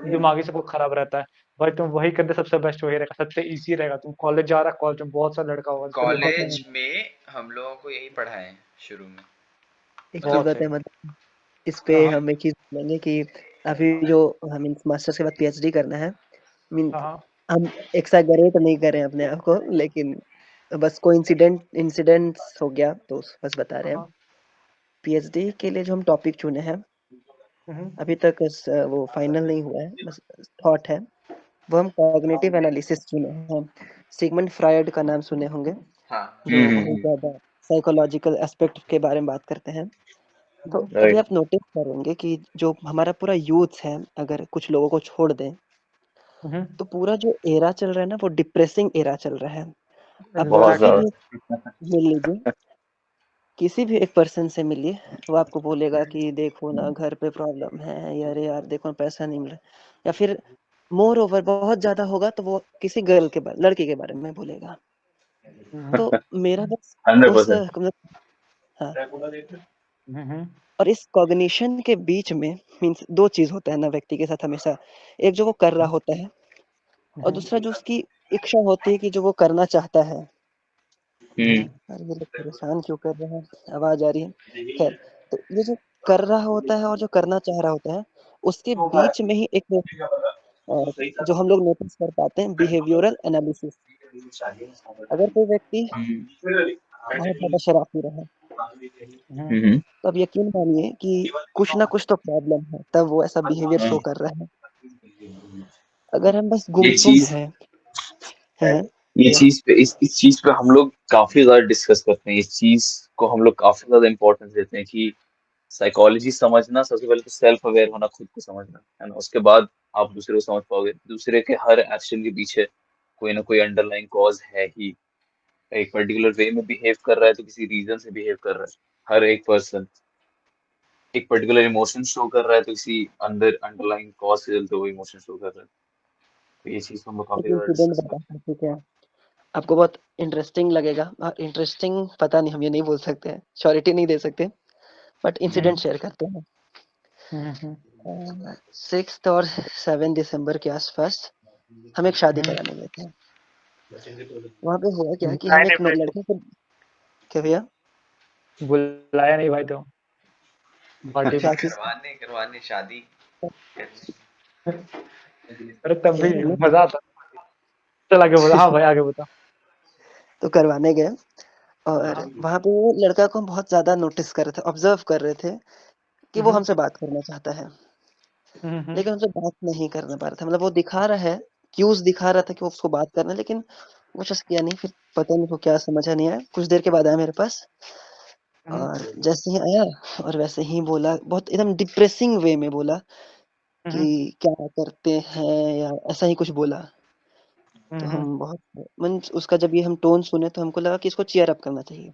दिमागी सब खराब रहता है। भाई तुम वही करते सबसे बेस्ट वही रहेगा, सबसे इजी रहेगा। तुम कॉलेज जा रहा, कॉलेज में बहुत सारा लड़का होगा जिसका दिमाग
कॉलेज में हम लोगों को यही पढ़ाएं शुरू में।
एक चीज
बहुत
बताए
सही।
मतलब इस पे
हाँ
हम एक चीज बोलेंगे कि अभी जो मीन्स मास्टर्स के बाद पीएचडी करना है, मीन्स
हाँ
हम एक्सैगरेट नहीं करें अपने आप को, लेकिन बस कोई इंसिडेंट्स हो गया तो बस बता रहे हैं।
हाँ
पीएचडी के लिए जो हम टॉपिक चुने हैं
हम्म,
अभी तक वो फाइनल नहीं हुआ है, बस थॉट है। वो हम कॉग्निटिव एनालिसिस चुने हैं। सिगमंड फ्रायड का नाम सुने होंगे,
हाँ।
जो बहुत ज्यादा साइकोलॉजिकल एस्पेक्ट के बारे में बात करते हैं। तो अभी
राइट।
आप नोटिस करेंगे कि जो हमारा पूरा यूथ है, अगर कुछ लोगों को छोड़ दें
हम्म,
तो पूरा जो एरा चल रहा है ना, वो डिप्रेसिंग एरा चल रहा है। आप
बहुत
किसी
एग्जैक्टली।
भी
ज्यादा।
मिल लीजिए, किसी भी एक पर्सन से मिलिए, वो आपको बोलेगा कि देखो ना घर पे प्रॉब्लम है, या अरे यार देखो ना पैसा नहीं मिल रहा, या फिर मोर ओवर बहुत ज्यादा होगा तो वो किसी गर्ल के बारे, लड़के के बारे में बोलेगा। तो मेरा बस उस
100%।
मतलब हाँ,
हम्म,
और इस कॉग्निशन के बीच में मीन्स दो चीज होता है ना व्यक्ति के साथ हमेशा, एक जो वो कर रहा होता है और दूसरा जो उसकी इच्छा होती है कि जो वो करना चाहता है। अरे ये लोग परेशान क्यों कर रहे हैं, आवाज आ रही है। खैर, तो ये जो कर रहा होता है और जो करना चाह रहा होता है, उसके बीच में ही एक जो हम लोग नोटिस कर पाते हैं, बिहेवियरल एनालिसिस। अगर कोई व्यक्ति बहुत ज्यादा शराब पी रहा है तो अब यकीन मानिए कि कुछ ना कुछ तो प्रॉब्लम है, तब वो ऐसा बिहेवियर शो कर रहा है। अगर हम बस
ये
गुमसुम
चीज
हैं
ये चीज पे इस चीज पे हम लोग काफी ज्यादा डिस्कस करते हैं। इस चीज को हम लोग काफी ज्यादा इंपॉर्टेंस देते हैं कि साइकोलॉजी समझना, सबसे पहले तो सेल्फ अवेयर होना, खुद को समझना है ना। उसके बाद आप दूसरे को समझ पाओगे। दूसरे के हर एक्शन के पीछे कोई ना कोई अंडरलाइन कॉज है ही। एक पर्टिकुलर वे में बिहेव कर रहा है तो किसी रीजन से बिहेव कर रहा है। हर एक पर्सन एक पर्टिकुलर इमोशन शो कर रहा है तो किसी अंडरलाइन कॉज से चलते वो इमोशन शो कर रहा है। तो ये चीज हम लोग
एक
काफी ज्यादा
इंसिडेंट
डिस्कस
बताता
करते
हूँ, ठीक है? आपको बहुत इंटरेस्टिंग लगेगा। इंटरेस्टिंग पता नहीं, हम ये नहीं बोल सकते हैं, श्योरिटी नहीं दे सकते, बट इंसिडेंट शेयर करते हैं। 6 और 7 दिसंबर के आसपास हम एक शादी कराने गए थे। वहाँ पे हुआ क्या कि हम एक लड़के को, क्या भैया
बुलाया नहीं भाई तो पार्टी
क्या
में।
चीज
करवाने शादी करनी।
अरे तब
क्या
भी
हमने
मजा आता। चल आगे बता, हाँ भाई आगे बता।
तो करवाने गए, और
हाँ
वहाँ पे वो लड़का को हम बहुत ज्यादा नोटिस कर रहे थे, ऑब्जर्व कर रहे थे कि वो हमसे बात करना चाहता है, लेकिन हमसे बात नहीं करना पा रहा था। मतलब वो दिखा रहा है, क्यूज दिखा रहा था कि वो उसको बात करना है, लेकिन वो कुछ किया नहीं। फिर पता नहीं को क्या समझा नहीं आया, कुछ देर के बाद आया मेरे पास, और जैसे ही आया और वैसे ही बोला, बहुत एकदम डिप्रेसिंग वे में बोला कि क्या करते हैं, या ऐसा ही कुछ बोला। तो हम बहुत मीन्स उसका जब ये हम टोन सुने तो हमको लगा कि इसको चीयर अप करना चाहिए।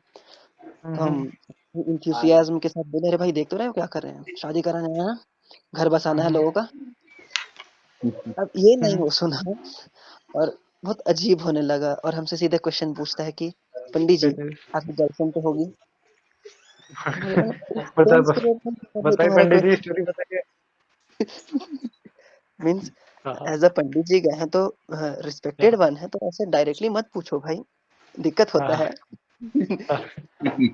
तो हम इंथुसियाज्म के साथ बोले, अरे भाई देख तो रहे हो क्या कर रहे हैं, शादी कराने आए हैं, घर बसाना है लोगों का। अब ये नहीं वो सुना, और बहुत अजीब होने लगा, और हमसे सीधे क्वेश्चन पूछता है कि पंडित जी आपकी गर्लफ्रेंड तो होगी? हम बोले, "इस
बता
सेंस के लिए भाई
बताइए
तुम्हारा
पंडित जी,
क्वेश्चन
स्टोरी बताइए।
मीन्स
हाँ
एज अ पंडित जी गए हैं तो रिस्पेक्टेड वन है, तो ऐसे डायरेक्टली मत पूछो भाई, दिक्कत होता
हाँ
है।
हैं।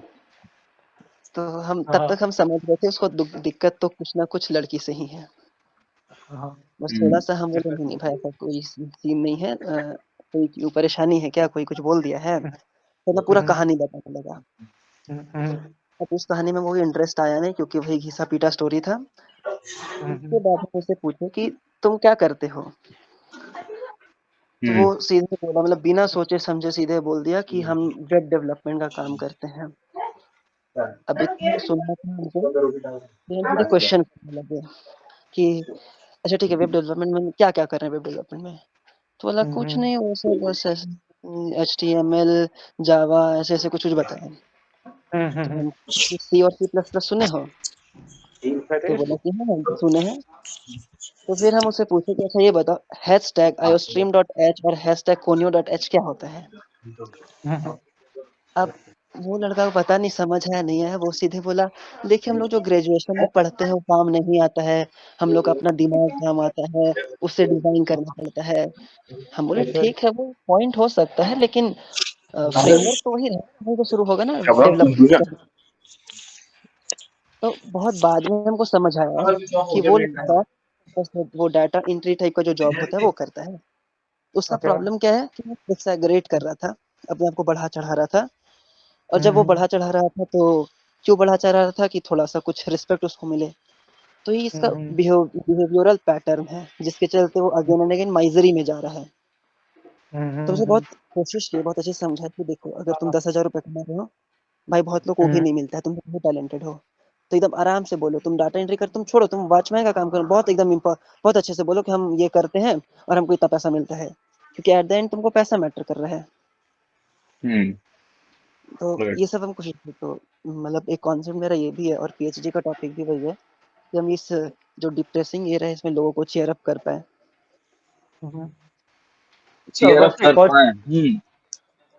तो हम तब
हाँ
तक हम समझ गए थे उसको दिक्कत तो कुछ ना कुछ लड़की से ही है।
हाँ
बस थोड़ा सा हम बोले, नहीं भाई ऐसा कोई सीन नहीं है, कोई क्यों परेशानी है क्या, कोई कुछ बोल दिया है? तो मैं पूरा कहानी बताने लगा। अब उस कहानी में वो इंटरेस्ट आया नहीं, क्योंकि वही घिसा पीटा स्टोरी था। उसके बाद हम उससे पूछे कि तुम क्या करते हो? तो वो सीधे बोला, मतलब बिना सोचे समझे सीधे बोल दिया कि हम वेब डेवलपमेंट का काम करते हैं। अब इतना सुनना था हमको, फिर हम सीधे क्वेश्चन करने लगे कि अच्छा ठीक है, वेब डेवलपमेंट में क्या क्या कर रहे हैं वेब डेवलपमेंट में? तो बोला कुछ नहीं, वो सब बस HTML, जावा ऐसे ऐसे कुछ कुछ बताया। तो हम सी और C++ सुने हो? तो बोला कि हाँ सुने हैं। तो फिर हम उससे पूछे कि अच्छा ये बताओ हैशटैग iostream.h और हैशटैग conio.h क्या होता है? अब वो लड़का को पता नहीं समझ आया नहीं आया, वो सीधे बोला देखिए हम लोग जो ग्रेजुएशन में पढ़ते हैं वो काम नहीं आता है, हम लोग का अपना दिमाग काम आता है, उससे डिजाइन करना पड़ता है। हम बोले ठीक है वो पॉइंट हो सकता है, लेकिन फ्रेमवर्क तो वही रहना तो शुरू होगा ना डेवलपमेंट का। तो बहुत बाद में हमको समझ आया कि वो लड़का बस वो डाटा एंट्री टाइप का जो जॉब होता है वो करता है। उसका प्रॉब्लम क्या है कि वो एक्सैगरेट कर रहा था, अपने आप को बढ़ा चढ़ा रहा था। और जब वो बढ़ा चढ़ा रहा था तो क्यों बढ़ा चढ़ा रहा था कि थोड़ा-सा कुछ रिस्पेक्ट उसको मिले। तो ये इसका बिहेवियरल पैटर्न है, जिसके चलते वो अगेन एंड अगेन माइज़री में जा रहा है। तो उसे बहुत कोशिश की, बहुत अच्छे से समझाया कि देखो अगर तुम 10,000 रुपए कमा रहे हो, भाई बहुत लोग को भी नहीं मिलता है, तुम बहुत टैलेंटेड हो। तो एकदम आराम से बोलो, तुम डाटा एंट्री तुम छोड़ो, तुम वॉचमैन का काम करो, बहुत एकदम बहुत अच्छे से बोलो कि हम ये करते हैं और हमको इतना पैसा मिलता है। क्योंकि एट द एंड तुमको पैसा मैटर कर रहा है।
हम्म
तो
right.
ये सब हम कोशिश की। तो मतलब एक कॉन्सेप्ट मेरा ये भी है और पीएचडी का टॉपिक भी वही है कि हम इस जो डिप्रेसिंग एरा है इसमें लोगों को चीयर अप कर पाए।
चीयर अप
बस
कर
एक और
पाए।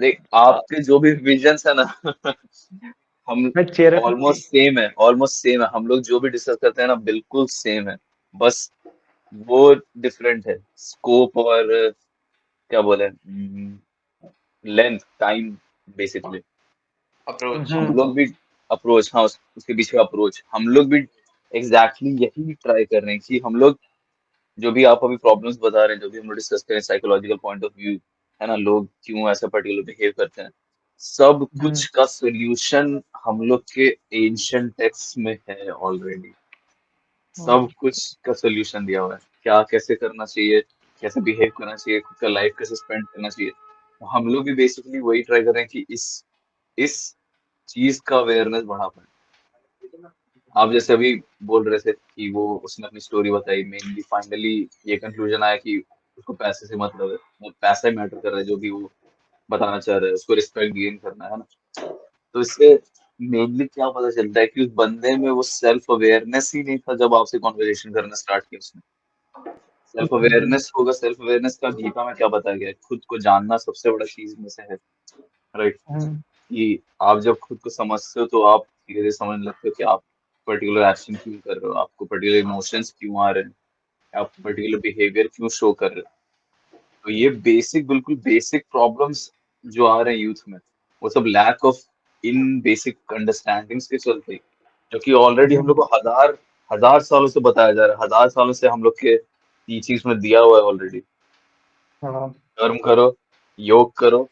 देख आपके जो भी विजन्स है ना हम
मैं चेयर
ऑलमोस्ट सेम है। हम लोग जो भी डिस्कस करते हैं ना बिल्कुल सेम है। बस वो डिफरेंट है स्कोप और क्या बोले लेंथ टाइम बेसिकली।
अप्रोच।
हम लोग भी अप्रोच, हाँ उसके पीछे अप्रोच हम लोग भी एग्जैक्टली यही ट्राई कर रहे हैं कि हम लोग जो भी आप अभी प्रॉब्लम्स बता रहे हैं, जो भी हम लोग डिस्कस करें साइकोलॉजिकल पॉइंट ऑफ व्यू है ना, लोग क्यों ऐसा पर्टिकुलर बिहेव करते हैं, सब कुछ का सोल्यूशन हम लोग के एंशियंट टेक्स्ट में है ऑलरेडी। सब कुछ का सोल्यूशन दिया हुआ है, क्या कैसे करना चाहिए, कैसे बिहेव करना चाहिए, खुद का लाइफ कैसे स्पेंड करना चाहिए। तो हम लोग भी बेसिकली वही ट्राई कर रहे हैं कि इस चीज का अवेयरनेस बढ़ा पाए। आप जैसे अभी बोल रहे थे कि वो उसने अपनी स्टोरी बताई, मेनली फाइनली ये कंक्लूजन आया कि उसको पैसे से मतलब है, वो पैसा ही मैटर कर रहा है, जो भी वो बताना चाह रहा है, उसको रिस्पेक्ट गेन करना है ना। तो इससे मेनली क्या पता चलता है कि उस बंदे में वो सेल्फ अवेयरनेस ही नहीं था जब आपसे कॉन्वर्सेशन करना स्टार्ट किया उसने। सेल्फ अवेयरनेस होगा, सेल्फ अवेयरनेस का गीता में क्या बताया गया है, खुद को जानना सबसे बड़ा चीज में से है, राइट। कि आप जब खुद को समझते हो तो आप धीरे धीरे समझ लगते हो कि आप पर्टिकुलर एक्शन क्यों कर रहे हो, आपको पर्टिकुलर इमोशंस क्यों आ रहे हैं, आप पर्टिकुलर बिहेवियर क्यों शो कर रहे हो। तो ये बेसिक, बिल्कुल बेसिक प्रॉब्लम्स जो आ रहे हैं यूथ में, वो सब lack of in basic understandings के चलते ही, जो कि ऑलरेडी हम लोग को हजार हजार सालों से बताया जा रहा है, हजार सालों से हम लोग के टीचिंग्स में दिया हुआ है ऑलरेडी। कर्म करो, योग करो,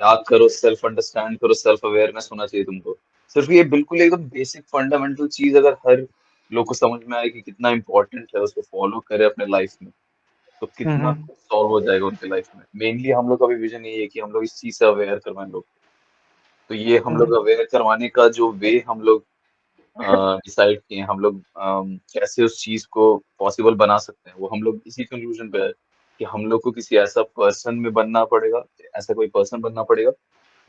याद करो, सेल्फ अंडरस्टैंड करो, सेल्फ अवेयरनेस होना चाहिए तुमको। सिर्फ ये बिल्कुल एकदम बेसिक फंडामेंटल चीज अगर हर लोग को समझ में आए कि कितना इंपॉर्टेंट है, उसको फॉलो करे अपने लाइफ में, तो कितना सॉल्व हो जाएगा उनके लाइफ में। मेनली हम लोग का भी विजन यही है कि हम लोग इस चीज से अवेयर करवाएं लोग। तो ये हम लोग अवेयर करवाने का जो वे हम लोग डिसाइड किए, हम लोग कैसे उस चीज को पॉसिबल बना सकते हैं, वो हम लोग इसी कंक्लूजन पे है कि हम लोग को किसी ऐसा पर्सन में बनना पड़ेगा, ऐसा कोई पर्सन बनना पड़ेगा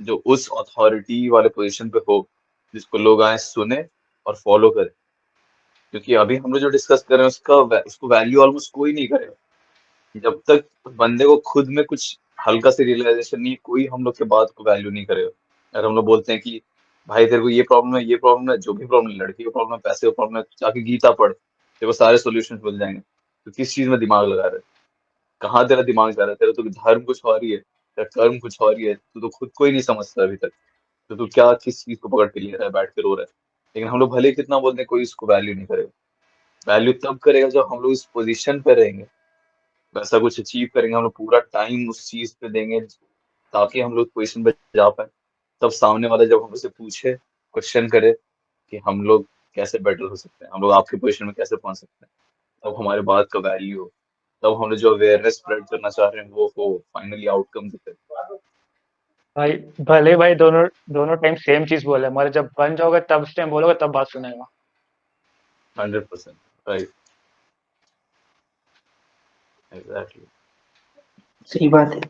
जो उस अथॉरिटी वाले पोजीशन पे हो, जिसको लोग आए सुने और फॉलो करें। क्योंकि अभी हम लोग जो डिस्कस कर रहे हैं उसको वैल्यू ऑलमोस्ट कोई नहीं करेगा जब तक उस बंदे को खुद में कुछ हल्का से रियलाइजेशन नहीं, कोई हम लोग के बात को वैल्यू नहीं करेगा। अगर हम लोग बोलते हैं कि भाई तेरे को ये प्रॉब्लम है, ये प्रॉब्लम है, जो भी प्रॉब्लम है, लड़की का प्रॉब्लम है, पैसे का प्रॉब्लम है, जाके गीता पढ़, तेरे को सारे सोल्यूशन मिल जाएंगे। तो किस चीज में दिमाग लगा रहा है, कहाँ तेरा दिमाग जा रहा है, तेरा तो धर्म कुछ और ही है, तेरा कर्म कुछ और ही है, तू तो खुद को ही नहीं समझता अभी तक। तो तू क्या किस चीज को पकड़ के ले रहा है, बैठ के रो रहा है। लेकिन हम लोग भले ही कितना बोलते हैं, कोई इसको वैल्यू नहीं करेगा। वैल्यू तब करेगा जब हम लोग इस पोजीशन पे रहेंगे, वैसा कुछ अचीव करेंगे, हम लोग पूरा टाइम उस चीज पे देंगे ताकि हम लोग पोजीशन पे जा पाए। तब सामने वाला जब हमसे पूछे, क्वेश्चन करे कि हम लोग कैसे बेटर हो सकते हैं, हम लोग आपके पोजीशन में कैसे पहुंच सकते हैं, तब हमारे बात का वैल्यू हो, तब हम लोग जो अवेयरनेस स्प्रेड करना चाह रहे हैं वो हो, फाइनली आउटकम दिखे।
भाई भले भाई दोनों दोनों टाइम सेम चीज बोले, मगर जब बन जाओगे तब उस टाइम बोलोगे तब बात सुनेगा।
100% राइट, एग्जैक्टली।
सही बात है।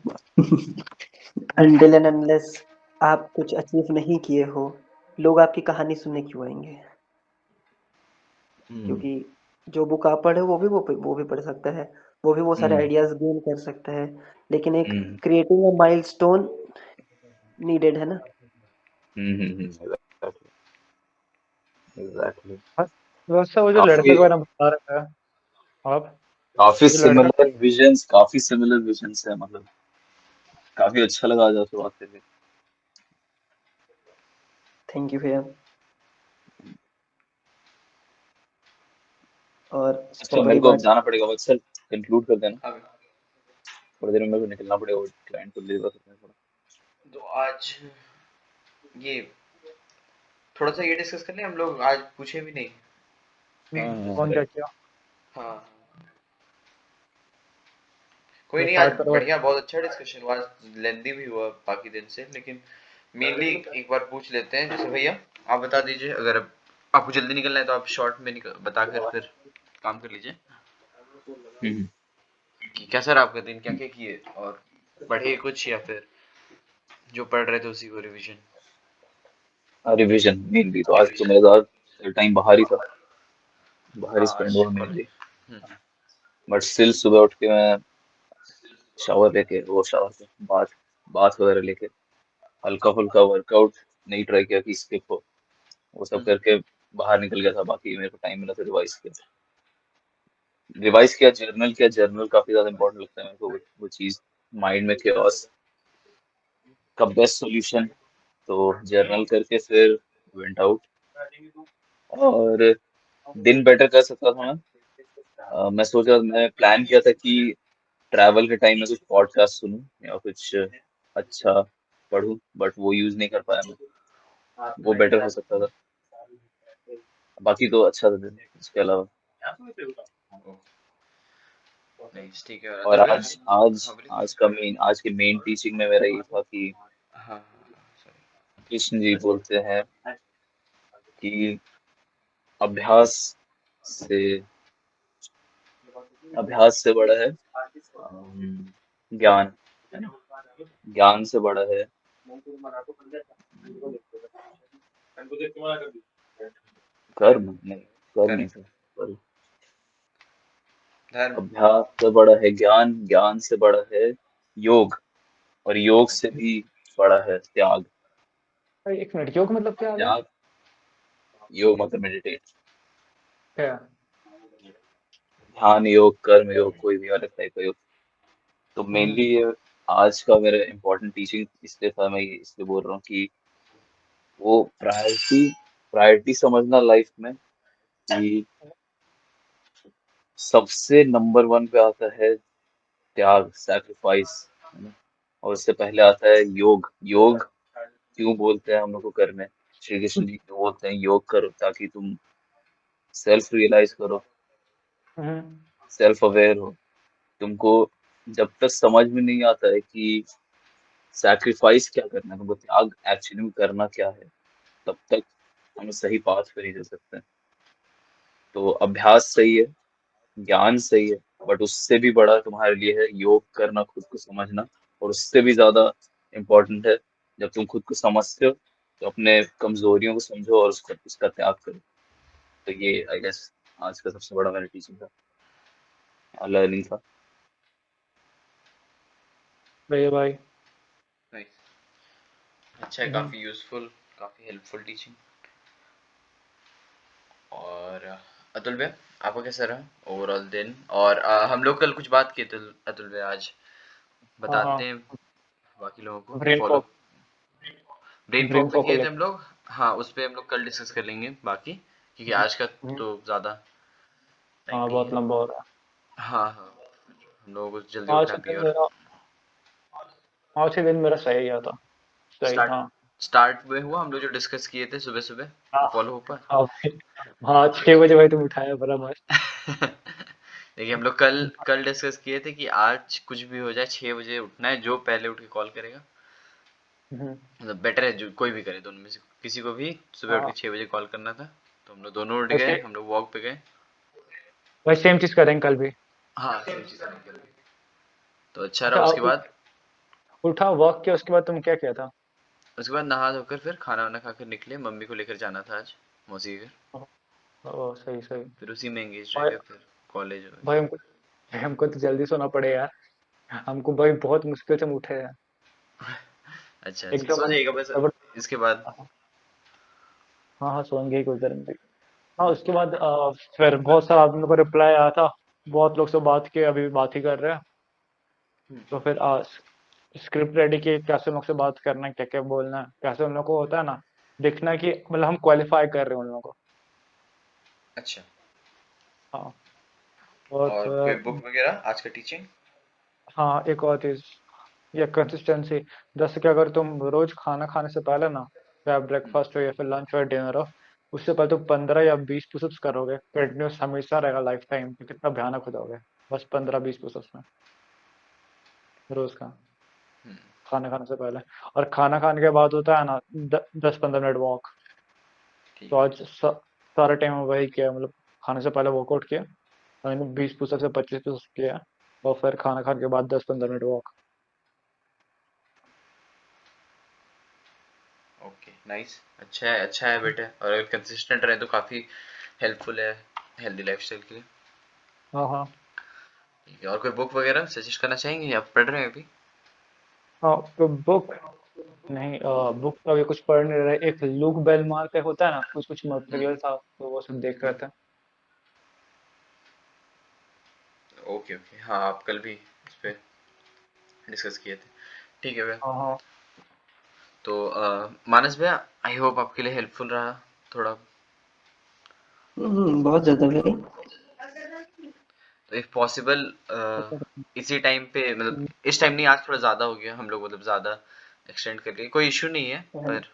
अनटिल एंड अनलेस आप कुछ अचीव नहीं किए हो, लोग आपकी कहानी सुनने क्यों आएंगे?
हम्म
क्योंकि जो बुक आप पढ़े वो भी पढ़ सकता है, वो भी वो सारे
हम्म
आइडियाज गेन कर सकता है, लेकिन एक
हम्म
क्रिएटिंग अ माइलस्टोन नीडेड है ना।
Exactly exactly.
वैसे वो जो लड़के
काफी
के बारे में बता रहे थे आप,
काफी
जो लड़का,
सिमिलर विजन्स है, मतलब काफी अच्छा लगा आज आपसे बात करके।
थैंक यू भैया। और सबसे
अच्छा,
बड़ी
मेरे को अब
बात,
जाना पड़ेगा, बस चल कंक्लूड कर देना,
अभी
थोड़ी देर में मेरे को निकलना पड़ेगा, वो क्लाइंट को डिलीवर करना है थोड़ा।
तो आज ये थोड़ा सा ये डिस्कस कर लें, हम लोग आज पूछे भी नहीं।
कौन क्या
राइट।
किया,
हाँ कोई
जो
नहीं, आज
स्टार्ट करो।
बढ़िया, बहुत अच्छा डिस्कशन हुआ, लेंदी भी हुआ बाकी दिन से, लेकिन मेनली एक बार पूछ लेते हैं। जैसे भैया आप बता दीजिए, अगर आपको जल्दी निकलना है तो आप शॉर्ट में बताकर फिर काम कर लीजिए
हम्म
कि कैसा रहा आपका दिन, क्या क्या किए, और पढ़े कुछ या फिर जो पढ़ रहे थे उसी को रिवीजन।
रिविजन मेनली, तो आज तो मेरा ज़्यादा टाइम बाहर ही था, बाहर ही
हाँ
स्पेंड
आज
हुआ
कॉलेज।
मेनली। बट स्टिल सुबह उठ के मैं शावर लेके, वो शावर से बाथ बाथ वगैरह लेके हल्का फुल्का वर्कआउट नहीं ट्राई किया कि स्किप हो, वो सब करके बाहर निकल गया था। बाकी मेरे को टाइम मिला तो जर्नल किया। जर्नल काफी ज्यादा इंपॉर्टेंट लगता है मेरे को, वो चीज माइंड में chaos का बेस्ट सॉल्यूशन। तो जर्नल करके फिर वेंट आउट, और दिन बेटर कर सकता था मैं। मैं सोचा, मैं प्लान किया था कि ट्रैवल के टाइम में कुछ पॉडकास्ट सुनूं या कुछ अच्छा पढूं, बट वो यूज नहीं कर पाया मैं, वो बेटर हो सकता था। बाकी तो अच्छा था दिन इसके अलावा।
नहीं ठीक है,
और
अतुल भैया।
आज आज
हाँ बोलिए।
आज के मेन टीचिंग में मेरा ये था कि
हाँ हाँ सॉरी।
कृष्ण जी बोलते हैं कि अभ्यास से अभ्यास से बड़ा है ज्ञान, है ना? ज्ञान से बड़ा है कर्म, नहीं कर्म
कर्म,
नहीं था, sorry।
धर्म।
अभ्यास से बड़ा है ज्ञान, ज्ञान से बड़ा है योग, और योग से भी बड़ा है त्याग।
भाई, एक मिनट, योग मतलब क्या आ गया?
त्याग, योग मतलब मेडिटेट,
क्या?
ध्यान योग, कर्म योग, कोई भी अलग टाइप का योग। तो
हम्म
मेनली ये आज का मेरा इम्पोर्टेंट टीचिंग इसलिए था, मैं इसलिए बोल रहा हूँ कि वो प्रायोरिटी समझना लाइफ में, कि सबसे नंबर वन पे आता है त्याग, सैक्रिफाइस, है ना? और उससे पहले आता है योग। योग क्यों बोलते हैं हम लोग को करने, श्री कृष्ण जी क्यों बोलते हैं योग करो, ताकि तुम सेल्फ रियलाइज करो,
हम्म
सेल्फ अवेयर हो। तुमको जब तक समझ में नहीं आता है कि सैक्रिफाइस क्या करना है, तुमको त्याग एक्चुअली में करना क्या है, तब तक हम सही पाथ पे नहीं जा सकते। तो अभ्यास सही है, ज्ञान सही है, बट उससे भी बड़ा तुम्हारे लिए है योग करना, खुद को समझना। और उससे भी ज्यादा इम्पोर्टेंट है, जब तुम खुद को समझते हो तो अपने कमजोरियों को समझो और उसका त्याग करो। तो ये आई गेस आज का सबसे बड़ा मेरा टीचिंग था, लर्निंग था।
भैया भाई।
नहीं अच्छा है,
हम्म
काफी यूजफुल, काफी हेल्पफुल टीचिंग। और अतुल भैया आपका कैसा रहा ओवरऑल दिन? और हम लोग कल कुछ बात किए थे अतुल भैया, आज
हाँ हाँ,
बताते हैं बाकी लोगों को
brain
follow.
Fog,
brain
brain
fog पे
फॉग को
किए थे हम
लेकर।
लोग। हाँ उस पे हम लोग कल डिस्कस कर लेंगे बाकी, क्योंकि आज का
हम्म,
तो ज्यादा टाइम
हाँ
नहीं
बहुत
है।
लंबा हो रहा
हाँ हाँ हम लोगों को जल्दी
है।
उठना भी है। और
आज के दिन मेरा सही गया था। सही,
स्टार्ट
हाँ।
स्टार्ट में हुआ हम लोग जो डिस्कस किए थे सुबह सुबह,
हाँ
वो फॉलो हो पा।
हाँ भाई, हाँ 6 बजे भाई तुम उठाया, बड़ा मस्त।
देखिए हम लोग कल कल डिस्कस किए थे कि आज कुछ भी हो जाए 6 बजे उठना है, जो पहले उठ के कॉल करेगा
हम्म,
मतलब बेटर है, जो कोई भी करे दोनों में से किसी को भी सुबह उठ के
हाँ
6 बजे कॉल करना था। तो हम लोग दोनों उठ गए,
वैसे,
हम लोग वॉक पे गए।
वही सेम चीज करेंगे कल भी।
हाँ सेम चीज़ करेंगे कल भी। तो अच्छा
अच्छा
रहा। उसके बाद
उठा वॉक किया, उसके बाद तुम क्या किया था?
नहा धोकर फिर खाना वाना खाकर निकले, मम्मी को लेकर जाना था आज मौसी के घर।
ओ सही सही।
फिर उसी में एंगेज रह
भाई
गए, फिर कॉलेज हो
भाई
गया।
हमको तो जल्दी सोना पड़े यार। हमको भाई बहुत मुश्किल से हम उठे हैं
अच्छा अच्छा,
एकदम
सो
हम
जाइएगा बस
जबर।
इसके बाद।
हाँ हाँ सोएंगे ही कुछ देर में भी। हाँ उसके बाद फिर बहुत सारे आदमियों का रिप्लाई आया था, बहुत लोग से बात किए, अभी भी बात ही कर रहे हैं। तो फिर स्क्रिप्ट रेडी की, कैसे उन लोग से बात करना है, क्या क्या बोलना है, कैसे उन लोग को होता है ना, देखना है कि मतलब हम क्वालिफाई कर रहे हैं उन लोगों को।
अच्छा,
हाँ और
और कोई
फिर
बुक वगैरह आज का टीचिंग?
हाँ एक और चीज, ये कंसिस्टेंसी। जैसे कि अगर तुम रोज खाना खाने से पहले ना, या ब्रेकफास्ट हो या फिर लंच हो या डिनर हो, उससे पहले तुम 15 या 20 पुशअप्स करोगे कंटिन्यूस, हमेशा रहेगा लाइफ टाइम, कितना भयानक हो जाओगे। बस 15-20 पुशअप्स में रोज का, खाना खाने से पहले। और खाना खाने के बाद होता है ना 10-15 मिनट वॉक।
ठीक
तो
है।
आज सारा टाइम वही किया, मतलब खाने से पहले वर्कआउट किया, मैंने 20 पुशअप से 25 पुशअप किया, और फिर खाना खाने के बाद 10-15 मिनट वॉक।
ओके, नाइस, अच्छा है बेटा। और अगर कंसिस्टेंट रहे तो काफी हेल्पफुल है हेल्दी लाइफस्टाइल के लिए।
हाँ हाँ
ठीक है, और कोई बुक वगैरह सजेस्ट करना चाहेंगे या पढ़ रहे हैं अभी?
हाँ। तो बुक नहीं, बुक तो अभी कुछ पढ़ नहीं रहे। एक लूक बेलमार का होता है ना, कुछ कुछ मटेरियल था, तो वो सब देख रहे थे।
ओके ओके, हाँ आप कल भी इस पे डिस्कस किए थे। ठीक है भैया।
हाँ हाँ
तो मानस भैया, आई होप आपके लिए हेल्पफुल रहा थोड़ा।
बहुत ज्यादा भाई।
तो इफ पॉसिबल इसी टाइम पे, मतलब इस टाइम नहीं, आज थोड़ा ज़्यादा हो गया, हम लोग मतलब ज़्यादा एक्सटेंड कर लिए, कोई इशू नहीं है। पर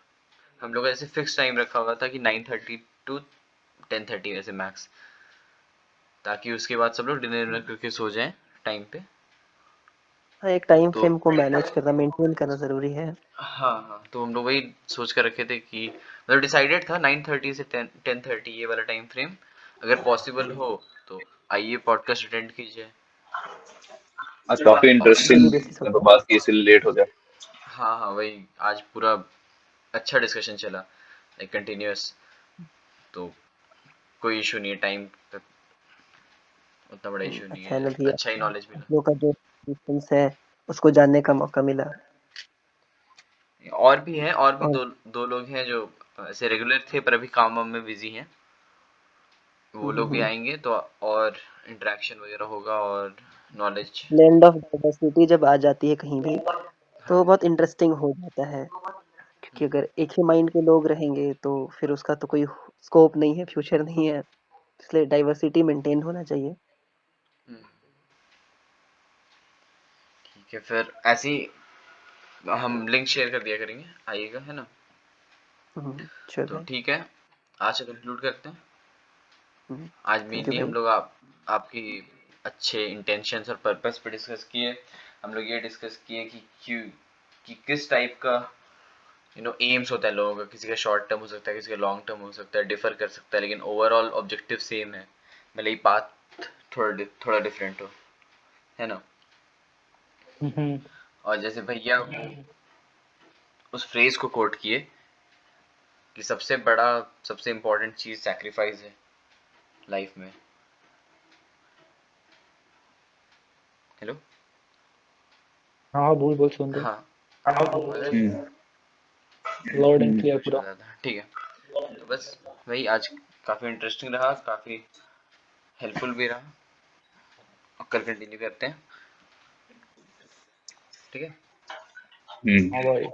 हम लोग का जैसे फिक्स टाइम रखा हुआ था कि 9:30 to 10:30 वैसे मैक्स, ताकि उसके बाद सब लोग डिनर विनर करके सो जाएं टाइम पे।
हाँ, एक टाइम
तो
फ्रेम को मैनेज करना, मेंटेन करना जरूरी है।
हाँ हाँ, तो हम लोग वही सोच कर रखे थे कि मतलब डिसाइडेड था 9:30 से 10:30 ये वाला टाइम फ्रेम। अगर पॉसिबल हो तो आइए पॉडकास्ट अटेंड कीजिए।
आज काफी
और
इंटरेस्टिंग
डेली बेसिस होता है।
बात की, इसलिए लेट हो गया।
हाँ हाँ, वही आज पूरा अच्छा डिस्कशन चला, लाइक कंटिन्यूअस। तो कोई इशू नहीं है, टाइम का उतना बड़ा इशू नहीं
अच्छा है
है,
ना भैया,
अच्छा ही नॉलेज
आप
मिला।
लोग का जो डिस्टेंस है उसको जानने का मौका मिला।
और भी हैं, और भी
और
दो लोग हैं जो ऐसे रेगुलर थे पर अभी काम वाम में बिजी हैं। वो लोग भी आएंगे तो और इंटरेक्शन वगैरह होगा और नॉलेज।
ब्लेंड ऑफ डाइवर्सिटी जब आ जाती है कहीं भी, तो बहुत इंटरेस्टिंग हो जाता है। क्योंकि अगर एक ही माइंड के लोग रहेंगे तो फिर उसका तो कोई स्कोप नहीं है, फ्यूचर नहीं है। इसलिए डाइवर्सिटी मेंटेन होना चाहिए।
ठीक है, फिर ऐसे ही हम लिंक शेयर कर दिया करेंगे, आइएगा, है ना?
श्योर
तो
भाई।
ठीक है, आज से कंक्लूड करते हैं। आज
थैंक यू
मेनली हम
भाई।
लोग आपकी अच्छे इंटेंशंस और पर्पस पे डिस्कस किए। हम लोग ये डिस्कस किए कि क्यों, कि किस टाइप का एम्स होता है लोगों का। किसी का शॉर्ट टर्म हो सकता है, किसी का लॉन्ग टर्म हो सकता है, डिफर कर सकता है, लेकिन ओवरऑल ऑब्जेक्टिव सेम है, भले ही पाथ थोड़ा डिफरेंट हो, है ना?
हम्म
और जैसे भैया वो उस फ्रेज को कोट किए कि सबसे बड़ा, सबसे इम्पोर्टेंट चीज सैक्रिफाइस है लाइफ में। हेलो?
हाँ हाँ बोल बोल सुन रहा
हाँ, अगर
हम्म
लाउड एंड
वो
क्लियर
कुछ
पूरा।
आ जाता है। ठीक है, तो बस वही आज काफी इंटरेस्टिंग रहा, काफी हेल्पफुल भी रहा। और कल कंटिन्यू करते हैं, ठीक है?
हाँ भाई।